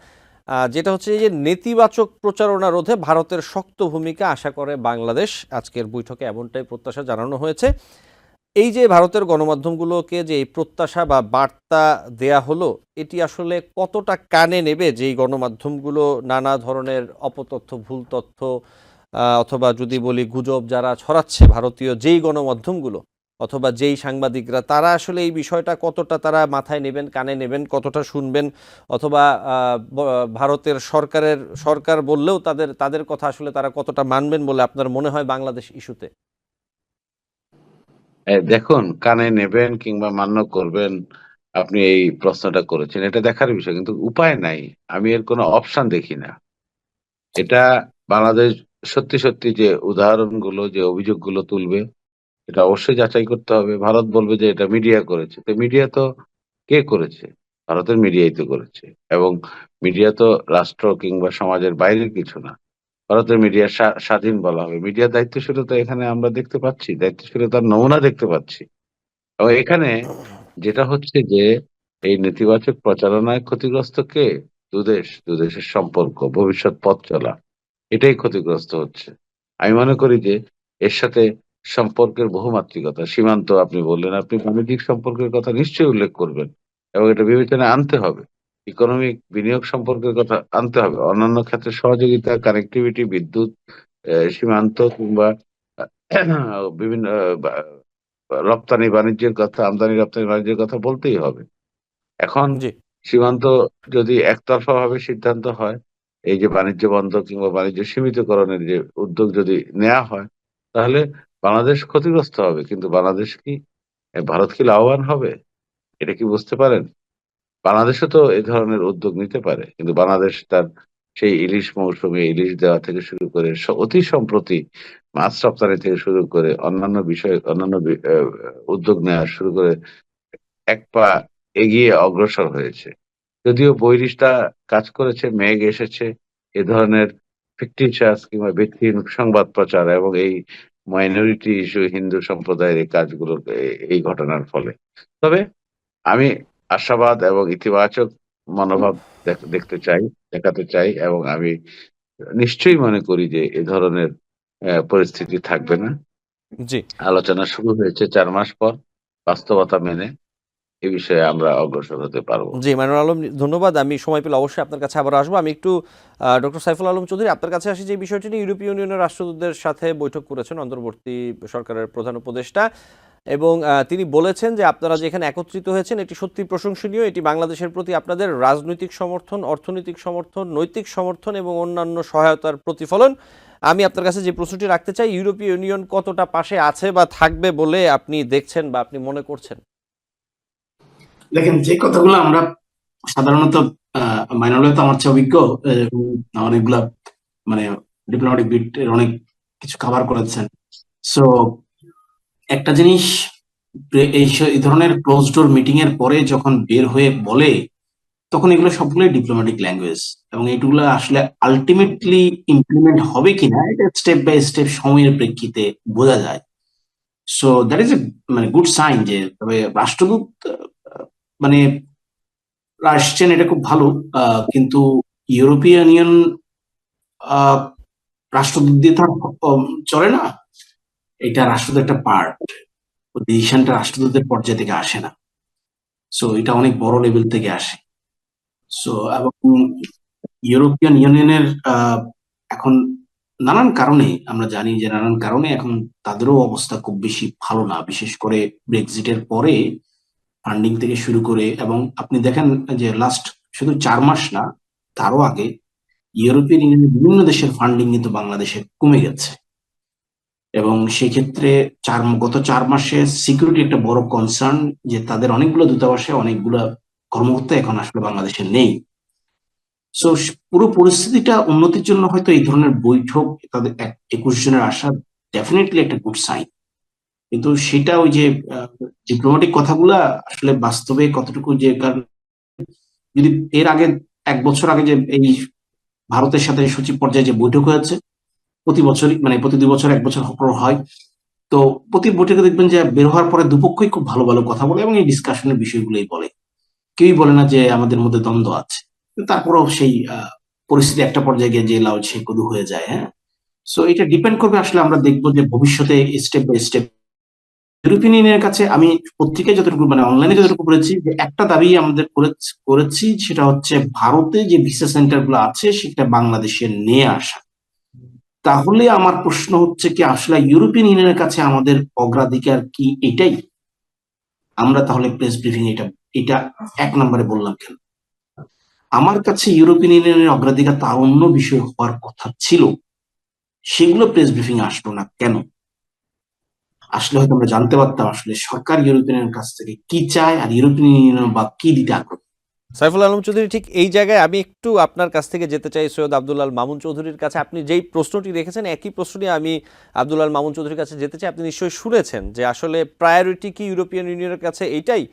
যেটা হচ্ছে যে নেতিবাচক প্রচারণা রোধে ভারতের শক্ত ভূমিকা আশা করে বাংলাদেশ। আজকের বৈঠকে এমনটাই প্রত্যাশা জানানো হয়েছে। এই যে ভারতের গণমাধ্যমগুলোকে যে এই প্রত্যাশা বা বার্তা দেয়া হলো, এটি আসলে কতটা কানে নেবে যে এই গণমাধ্যমগুলো নানা ধরনের অপতথ্য, ভুল তথ্য অথবা যদি বলি গুজব যারা ছড়াচ্ছে ভারতীয় যেই গণমাধ্যমগুলো অথবা যেই সাংবাদিকরা, তারা আসলে এই বিষয়টা কতটা তারা মাথায় নেবেন, কানে নেবেন, কতটা শুনবেন, অথবা ভারতের সরকার বললেও তাদের কথা আসলে তারা কতটা মানবেন বলে আপনার মনে হয় বাংলাদেশ ইস্যুতে? দেখুন, কানে নেবেন কিংবা মান্য করবেন, আপনি এই প্রশ্নটা করেছেন, এটা দেখার বিষয়, কিন্তু উপায় নাই। আমি এর কোনো অপশন দেখি না। এটা বাংলাদেশ সত্যি সত্যি যে উদাহরণগুলো, যে অভিযোগগুলো তুলবে, এটা অবশ্যই যাচাই করতে হবে। ভারত বলবে যে এটা মিডিয়া করেছে। তো মিডিয়া তো কে করেছে? ভারতের মিডিয়াই তো করেছে। এবং মিডিয়া তো রাষ্ট্র কিংবা সমাজের বাইরের কিছু না। ভারতের মিডিয়া স্বাধীন বলা হবে। মিডিয়ার দায়িত্বশীলতা এখানে আমরা দেখতে পাচ্ছি। দায়িত্বশীলতার নমুনা দেখতে পাচ্ছি। এবং এখানে যেটা হচ্ছে যে এই নেতিবাচক প্রচারণায় ক্ষতিগ্রস্ত কে? দুদেশের সম্পর্ক, ভবিষ্যৎ পথ চলা। এটাই ক্ষতিগ্রস্ত হচ্ছে। আমি মনে করি যে এর সাথে সম্পর্কের বহুমাত্রিকতা, সীমান্ত আপনি বললেন, আপনি বাণিজ্যিক সম্পর্কের কথা নিশ্চয়ই উল্লেখ করবেন এবং এটা বিবেচনায় আনতে হবে। ইকোনমিক বিনিয়োগ সম্পর্কের কথা আনতে হবে। অন্যান্য ক্ষেত্রে সহযোগিতা, কানেক্টিভিটি, বিদ্যুৎ, সীমান্ত কিংবা বিভিন্ন রপ্তানি বাণিজ্যের কথা, আমদানি রপ্তানি বাণিজ্যের কথা বলতেই হবে। এখন জি, সীমান্ত যদি একতরফা ভাবে সিদ্ধান্ত হয়, এই যে বাণিজ্য বন্ধ কিংবা বাণিজ্য সীমিতকরণের যে উদ্যোগ যদি নেওয়া হয়, তাহলে বাংলাদেশ ক্ষতিগ্রস্ত হবে। কিন্তু বাংলাদেশ কি, ভারত কি লাভবান হবে? এটা কি বুঝতে পারেন? বাংলাদেশও তো এ ধরনের উদ্যোগ নিতে পারে। কিন্তু বাংলাদেশ তার সেই ইলিশ মৌসুমে ইলিশ দেওয়া থেকে শুরু করে অতি সম্প্রতি মাছ রপ্তানি থেকে শুরু করে অন্যান্য বিষয়, অন্যান্য উদ্যোগ নেওয়া শুরু করে এক পা এগিয়ে অগ্রসর হয়েছে। যদিও বৈরিশটা কাজ করেছে, মেঘ এসেছে, এ ধরনের ফিকটিশিয়াস কিংবা ভিত্তিহীন সংবাদ প্রচার এবং এই মাইনরিটি ইস্যু, হিন্দু সম্প্রদায়ের এই কাজগুলো, এই ঘটনার ফলে। তবে আমি আশাবাদ এবং ইতিবাচক মনোভাব দেখতে চাই, দেখাতে চাই, এবং আমি নিশ্চয়ই মনে করি যে এ ধরনের পরিস্থিতি থাকবে না। জি, আলোচনা শুরু হয়েছে 4 মাস পর, বাস্তবতা মেনে এ বিষয়ে আমরা অগ্রসর হতে পারবো। জি, মাইনুল আলম, ধন্যবাদ। আমি সময় পেলে অবশ্যই আপনার কাছে আবার আসবো। আমি একটু ডক্টর সাইফুল আলম চৌধুরী আপনার কাছে আসি, যে বিষয়টি নিয়ে ইউরোপীয় ইউনিয়নের রাষ্ট্রদূতদের সাথে বৈঠক করেছেন অন্তর্বর্তী সরকারের প্রধান উপদেষ্টা, এবং তিনি বলেছেন যে আপনারা যে এখানে একত্রিত হয়েছেন এটি সত্যি প্রশংসনীয়। এটি বাংলাদেশের প্রতি আপনাদের রাজনৈতিক সমর্থন, অর্থনৈতিক সমর্থন, নৈতিক সমর্থন এবং অন্যান্য সহায়তার প্রতিফলন। আমি আপনার কাছে যে প্রশ্নটি রাখতে চাই, ইউরোপীয় ইউনিয়ন কতটা পাশে আছে বা থাকবে বলে আপনি দেখছেন বা আপনি মনে করছেন? দেখেন, যে কথাগুলো আমরা সাধারণত মাইনুল তো আমার চেয়ে অভিজ্ঞ, অনেকগুলা মানে ডিপ্লোম্যাটিক বিট এর অনেক কিছু কভার করেছেন। সো একটা জিনিস, এই ধরনের ক্লোজ ডোর মিটিং এর পরে যখন বের হয়ে বলে, তখন এগুলো সবগুলোই ডিপ্লোম্যাটিক ল্যাঙ্গুয়েজ, এবং এগুলো আসলে আলটিমেটলি ইমপ্লিমেন্ট হবে কিনা এটা স্টেপ বাই স্টেপ সময়ের প্রেক্ষিতে বোঝা যায়। সো দ্যাট ইজ এ মানে গুড সাইন যে তবে রাষ্ট্রদূত মানে আসছেন, এটা খুব ভালো। কিন্তু ইউরোপিয়ান ইউনিয়ন রাষ্ট্রদূত দিয়ে তো আর চলে না। এটা রাষ্ট্রদূত একটা পার্ট, ডিসিশনটা রাষ্ট্রদূতের পর্যায় থেকে আসে না। সো এটা অনেক বড় লেভেল থেকে আসে। সো এবং ইউরোপিয়ান ইউনিয়নের এখন নানান কারণে আমরা জানি যে নানান কারণে এখন তাদেরও অবস্থা খুব বেশি ভালো না, বিশেষ করে ব্রেক্সিটের পরে ফান্ডিং থেকে শুরু করে। এবং আপনি দেখেন যে লাস্ট শুধু 4 মাস না, তারও আগে ইউরোপিয়ান ইউনিয়নের বিভিন্ন দেশের ফান্ডিং কিন্তু বাংলাদেশে কমে গেছে। এবং সেক্ষেত্রে গত 4 মাসে সিকিউরিটি একটা বড় কনসার্ন, যে তাদের অনেকগুলো দূতাবাসে অনেকগুলো কর্মকর্তা এখন আসলে বাংলাদেশে নেই। সো পুরো পরিস্থিতিটা উন্নতির জন্য হয়তো এই ধরনের বৈঠক, তাদের 21 জনের আসা ডেফিনেটলি একটা গুড সাইন। কিন্তু সেটা ওই যে ডিপ্লোম্যাটিক কথাগুলা আসলে বাস্তবে কতটুকু, যে কারণ যদি এর আগে 1 বছর আগে যে এই ভারতের সাথে সচিব পর্যায়ে যে বৈঠক হয়েছে, প্রতি বছরই মানে প্রতি 2 বছর 1 বছর পর হয়, তো প্রতি বৈঠকে দেখবেন যে বের হওয়ার পরে দুপক্ষই খুব ভালো ভালো কথা বলে এবং এই ডিসকাশনের বিষয়গুলোই বলে। কেউই বলে না যে আমাদের মধ্যে দ্বন্দ্ব আছে। তারপরেও সেই পরিস্থিতি একটা পর্যায়ে গিয়ে যে লাউ সে কদু হয়ে যায়। হ্যাঁ, সো এটা ডিপেন্ড করবে আসলে, আমরা দেখবো যে ভবিষ্যতে স্টেপ বাই স্টেপ। ইউরোপিয়ান ইউনিয়নের কাছে আমি পত্রিকায় যতটুকু মানে অনলাইনে যতটুকু পড়েছি, যে একটা দাবি আমাদের করেছি, সেটা হচ্ছে ভারতে যে ভিসা সেন্টার গুলো আছে সেটা বাংলাদেশে নিয়ে আসা। তাহলে আমার প্রশ্ন হচ্ছে কি, আসলে ইউরোপিয়ান ইউনিয়নের কাছে আমাদের অগ্রাধিকার কি এটাই? আমরা তাহলে প্রেস ব্রিফিং এটা এটা ১ নম্বরে বললাম কেন? আমার কাছে ইউরোপিয়ান ইউনিয়নের অগ্রাধিকার তার অন্য বিষয় হওয়ার কথা ছিল। সেগুলো প্রেস ব্রিফিং আসলো না কেন? আসলে হয়তো আমরা জানতে পারতাম আসলে সরকার ইউরোপিয়ানের কাছ থেকে কি চায় আর ইউরোপিয়ান ইউনিয়ন বা কি দিতে আগ্রহী। সাইফুল আলম চৌধুরী, ঠিক এই জায়গায় আমি একটু আপনার কাছ থেকে যেতে চাই সৈয়দ আব্দুল আল মামুন চৌধুরীর কাছে। আপনি যেই প্রশ্নটি রেখেছেন একই প্রশ্নটি আমি আব্দুল আল মামুন চৌধুরীর কাছে যেতে চাই। আপনি নিশ্চয়ই শুনেছেন যে আসলে প্রায়োরিটি কি ইউরোপিয়ান ইউনিয়নের কাছে এইটাই,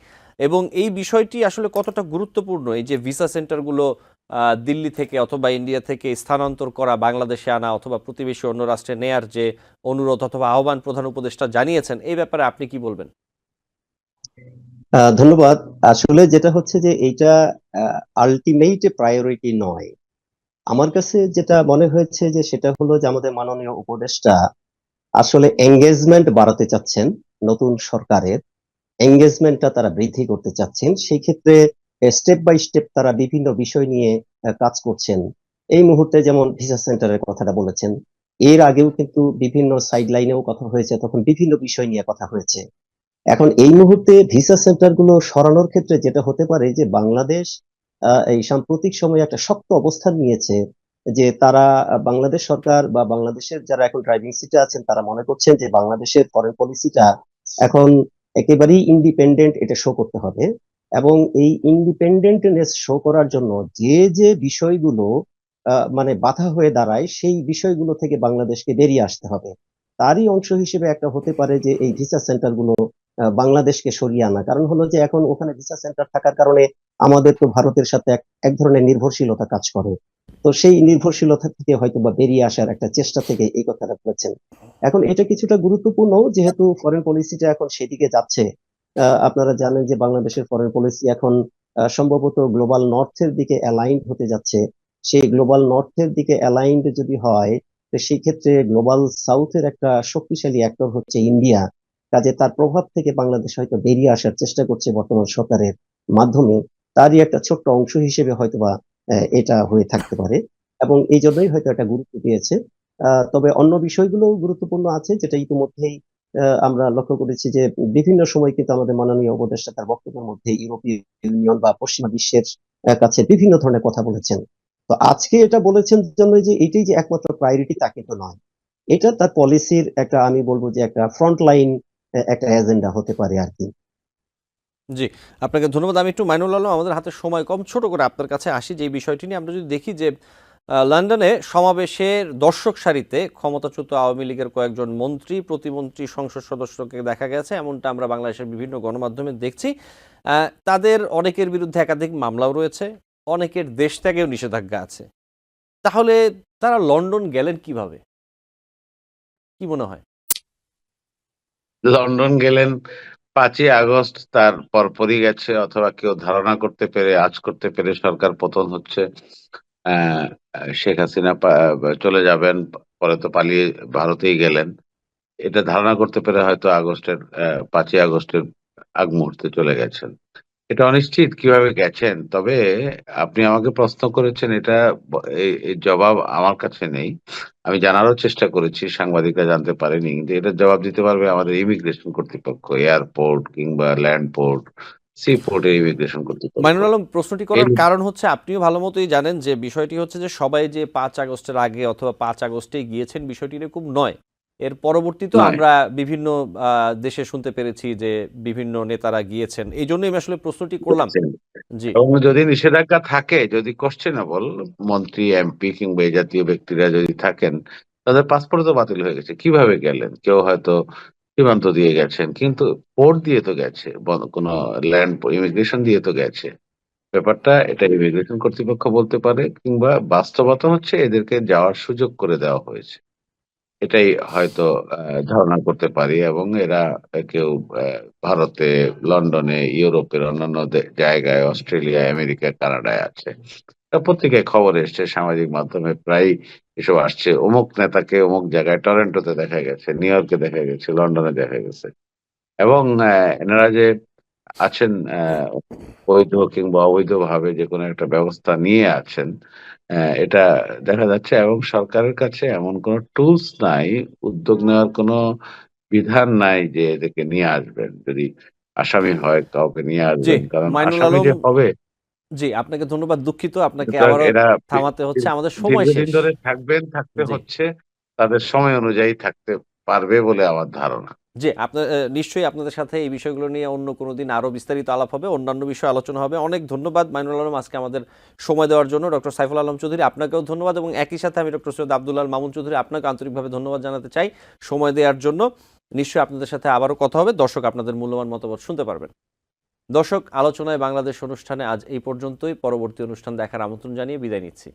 এবং এই বিষয়টি আসলে কতটা গুরুত্বপূর্ণ, এই যে ভিসা সেন্টারগুলো দিল্লি থেকে অথবা ইন্ডিয়া থেকে স্থানান্তর করা, বাংলাদেশে আনা অথবা প্রতিবেশী অন্য রাষ্ট্রে নেয়ার যে অনুরোধ অথবা আহ্বান প্রধান উপদেষ্টা জানিয়েছেন, এই ব্যাপারে আপনি কি বলবেন? ধন্যবাদ। আসলে যেটা হচ্ছে যে এইটা আলটিমেট প্রায়োরিটি নয়। আমার কাছে যেটা মনে হয়েছে যে সেটা হলো যে আমাদের মাননীয় উপদেষ্টা আসলে এঙ্গেজমেন্ট বাড়াতে চাচ্ছেন, নতুন সরকারের এঙ্গেজমেন্টটা তারা বৃদ্ধি করতে চাচ্ছেন। সেই ক্ষেত্রে স্টেপ বাই স্টেপ তারা বিভিন্ন বিষয় নিয়ে কাজ করছেন। এই মুহূর্তে যেমন ভিসা সেন্টারের কথাটা বলেছেন, এর আগেও কিন্তু বিভিন্ন সাইড লাইনেও কথা হয়েছে, তখন বিভিন্ন বিষয় নিয়ে কথা হয়েছে। এখন এই মুহূর্তে ভিসা সেন্টার গুলো সরানোর ক্ষেত্রে যেটা হতে পারে যে বাংলাদেশ এই সাম্প্রতিক সময়ে একটা শক্ত অবস্থান নিয়েছে যে তারা বাংলাদেশ সরকার বা বাংলাদেশের যারা এখন ড্রাইভিং সিটে আছেন তারা মনে করছেন যে বাংলাদেশের ফরেন পলিসিটা এখন একেবারেই ইন্ডিপেন্ডেন্ট, এটা শো করতে হবে। এবং এই ইন্ডিপেন্ডেন্টনেস শো করার জন্য যে যে বিষয়গুলো মানে বাধা হয়ে দাঁড়ায় সেই বিষয়গুলো থেকে বাংলাদেশকে বেরিয়ে আসতে হবে। তারই অংশ হিসেবে একটা হতে পারে যে এই ভিসা সেন্টার গুলো বাংলাদেশকে সরিয়ে আনা। কারণ হলো যে এখন ওখানে ভিসা সেন্টার থাকার কারণে আমাদের তো ভারতের সাথে এক ধরনের নির্ভরশীলতা কাজ করে। তো সেই নির্ভরশীলতা থেকে হয়তো বা বেরিয়ে আসার একটা চেষ্টা থেকে এই কথাটা বলেছেন। এখন এটা কিছুটা গুরুত্বপূর্ণ যেহেতু ফরেন পলিসিটা এখন সেদিকে যাচ্ছে। আপনারা জানেন যে বাংলাদেশের ফরেন পলিসি এখন সম্ভবত গ্লোবাল নর্থের দিকে অ্যালাইন্ড হতে যাচ্ছে। সেই গ্লোবাল নর্থের দিকে অ্যালাইন্ড যদি হয়, তো সেই ক্ষেত্রে গ্লোবাল সাউথের একটা শক্তিশালী অ্যাক্টর হচ্ছে ইন্ডিয়া। কাজে তার প্রভাব থেকে বাংলাদেশ হয়তো বেরিয়ে আসার চেষ্টা করছে বর্তমান সরকারের মাধ্যমে। তারই একটা ছোট্ট অংশ হিসেবে হয়তোবা এটা হয়ে থাকতে পারে, এবং এই জন্যই হয়তো এটা গুরুত্ব পেয়েছে। তবে অন্য বিষয়গুলো গুরুত্বপূর্ণ আছে, যেটা ইতিমধ্যেই আমরা লক্ষ্য করেছি যে বিভিন্ন সময় কিন্তু আমাদের মাননীয় উপদেষ্টা তার বক্তব্যের মধ্যে ইউরোপীয় ইউনিয়ন বা পশ্চিমা বিশ্বের কাছে বিভিন্ন ধরনের কথা বলেছেন। তো আজকে এটা বলেছেন জন্য যে এটাই যে একমাত্র প্রায়োরিটি তা কিন্তু নয়। এটা তার পলিসির একটা, আমি বলবো যে একটা ফ্রন্ট লাইন একটা এজেন্ডা হতে পারে আর কি। জি, আপনাকে ধন্যবাদ। আমি একটু মাইনুল আলম, আমাদের হাতে সময় কম, ছোট করে আপনার কাছে আসি। যে বিষয়টি নিয়ে আমরা যদি দেখি যে লন্ডনে সমাবেশের দর্শক সারিতে ক্ষমতাচ্যুত আওয়ামী লীগের কয়েকজন মন্ত্রী, প্রতিমন্ত্রী, সংসদ সদস্যকে দেখা গেছে, এমনটা আমরা বাংলাদেশের বিভিন্ন গণমাধ্যমে দেখছি। তাদের অনেকের বিরুদ্ধে একাধিক মামলাও রয়েছে, অনেকের দেশ ত্যাগেও নিষেধাজ্ঞা আছে। তাহলে তারা লন্ডন গেলেন কিভাবে, কি মনে হয়? লন্ডন গেলেন 5ই আগস্ট, তার পরপরই গেছে, অথবা কেউ ধারণা করতে পেরে, আজ করতে পেরে সরকার পতন হচ্ছে, আহ, শেখ হাসিনা চলে যাবেন, পরে তো পালিয়ে ভারতেই গেলেন, এটা ধারণা করতে পেরে হয়তো 5ই আগস্টের আগ মুহূর্তে চলে গেছেন। এটা অনিশ্চিত কিভাবে গেছেন। তবে আপনি আমাকে প্রশ্ন করেছেন, এটা এই জবাব আমার কাছে নেই। আমি জানারও চেষ্টা করেছি, সাংবাদিকরা জানতে পারেনি, কিন্তু এটার জবাব দিতে পারবে আমাদের ইমিগ্রেশন কর্তৃপক্ষ, এয়ারপোর্ট কিংবা ল্যান্ড পোর্ট, সি পোর্টের ইমিগ্রেশন কর্তৃপক্ষ। মাইনুল আলম, প্রশ্নটি এই করার কারণ হচ্ছে আপনিও ভালো মতোই জানেন যে বিষয়টি হচ্ছে যে সবাই যে 5 আগস্টের আগে অথবা 5 আগস্টেই গিয়েছেন বিষয়টি এরকম নয়। এর পরবর্তীতেও নয়। আমরা বিভিন্ন দেশে শুনতে পেরেছি যে বিভিন্ন নেতারা গিয়েছেন। এই জন্যই আমি আসলে প্রশ্নটি করলাম। জি, এবং যদি নিষেধাজ্ঞা থাকে, যদি কোশ্চেনেবল মন্ত্রী, এমপি কিংবা এই জাতীয় ব্যক্তিরা যদি থাকেন, তাদের পাসপোর্ট তো বাতিল হয়ে গেছে, কিভাবে গেলেন? কেউ হয়তো সীমান্ত দিয়ে গেছেন, কিন্তু পোর্ট দিয়ে তো গেছে, কোনো ল্যান্ড ইমিগ্রেশন দিয়ে তো গেছে। ব্যাপারটা এটা ইমিগ্রেশন কর্তৃপক্ষ বলতে পারে, কিংবা বাস্তবতা হচ্ছে এদেরকে যাওয়ার সুযোগ করে দেওয়া হয়েছে, এটাই হয়তো ধারণা করতে পারি। এবং এরা কেউ ভারতে, লন্ডনে, ইউরোপের অন্যান্য জায়গায়, অস্ট্রেলিয়া, আমেরিকা, কানাডায় আছে। পত্রিকায় খবর এসছে, সামাজিক মাধ্যমে প্রায় এসব আসছে, অমুক নেতাকে অমুক জায়গায় টরেন্টোতে দেখা গেছে, নিউ ইয়র্কে দেখা গেছে, লন্ডনে দেখা গেছে। এবং এনারা যে আছেন বৈধ কিংবা অবৈধভাবে যে কোনো একটা ব্যবস্থা নিয়ে আছেন, এটা দেখা যাচ্ছে এবং সরকারের কাছে এমন কোনো টুলস নাই, উদ্যোগ নেওয়ার কোনো বিধান নাই যে এদেরকে নিয়ে আসবেন। যদি আসামি হয় কাউকে নিয়ে জি, আসবেন, কারণ মাইনুল আসামি আলম, যে হবে জি আপনাকে ধন্যবাদ। দুঃখিত, আপনাকে সুতরাং আবারও এরা থামাতে হচ্ছে, আমাদের সময় দীর্ঘদিন শেষ। ধরে থাকতে জি হচ্ছে, তাদের সময় অনুযায়ী থাকতে পারবে বলে আমার ধারণা। জি, আপনার নিশ্চয়ই আপনাদের সাথে এই বিষয়গুলো নিয়ে অন্য কোনো দিন আরও বিস্তারিত আলাপ হবে, অন্যান্য বিষয়ে আলোচনা হবে। অনেক ধন্যবাদ মাইনুল আলম আজকে আমাদের সময় দেওয়ার জন্য। ডক্টর সাইফুল আলম চৌধুরী, আপনাকেও ধন্যবাদ, এবং একই সাথে আমি ডক্টর সৈয়দ আব্দুল্লাহ মামুন চৌধুরী, আপনাকে আন্তরিকভাবে ধন্যবাদ জানাতে চাই সময় দেওয়ার জন্য। নিশ্চয়ই আপনাদের সাথে আবারও কথা হবে, দর্শক আপনাদের মূল্যবান মতামত শুনতে পারবেন। দর্শক, আলোচনায় বাংলাদেশ অনুষ্ঠানে আজ এই পর্যন্তই। পরবর্তী অনুষ্ঠান দেখার আমন্ত্রণ জানিয়ে বিদায় নিচ্ছি।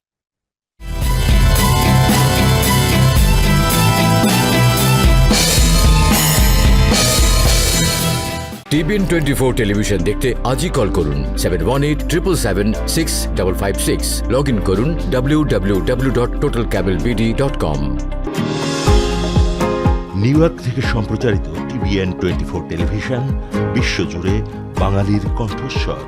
টিবিএন 24 টেলিভিশন দেখতে আজই কল করুন 7187776556। লগ ইন করুন www.totalcablebd.com। নিউ ইয়র্ক থেকে সম্প্রচারিত টিবিএন 24 টেলিভিশন বিশ্বজুড়ে বাঙালির কণ্ঠস্বর।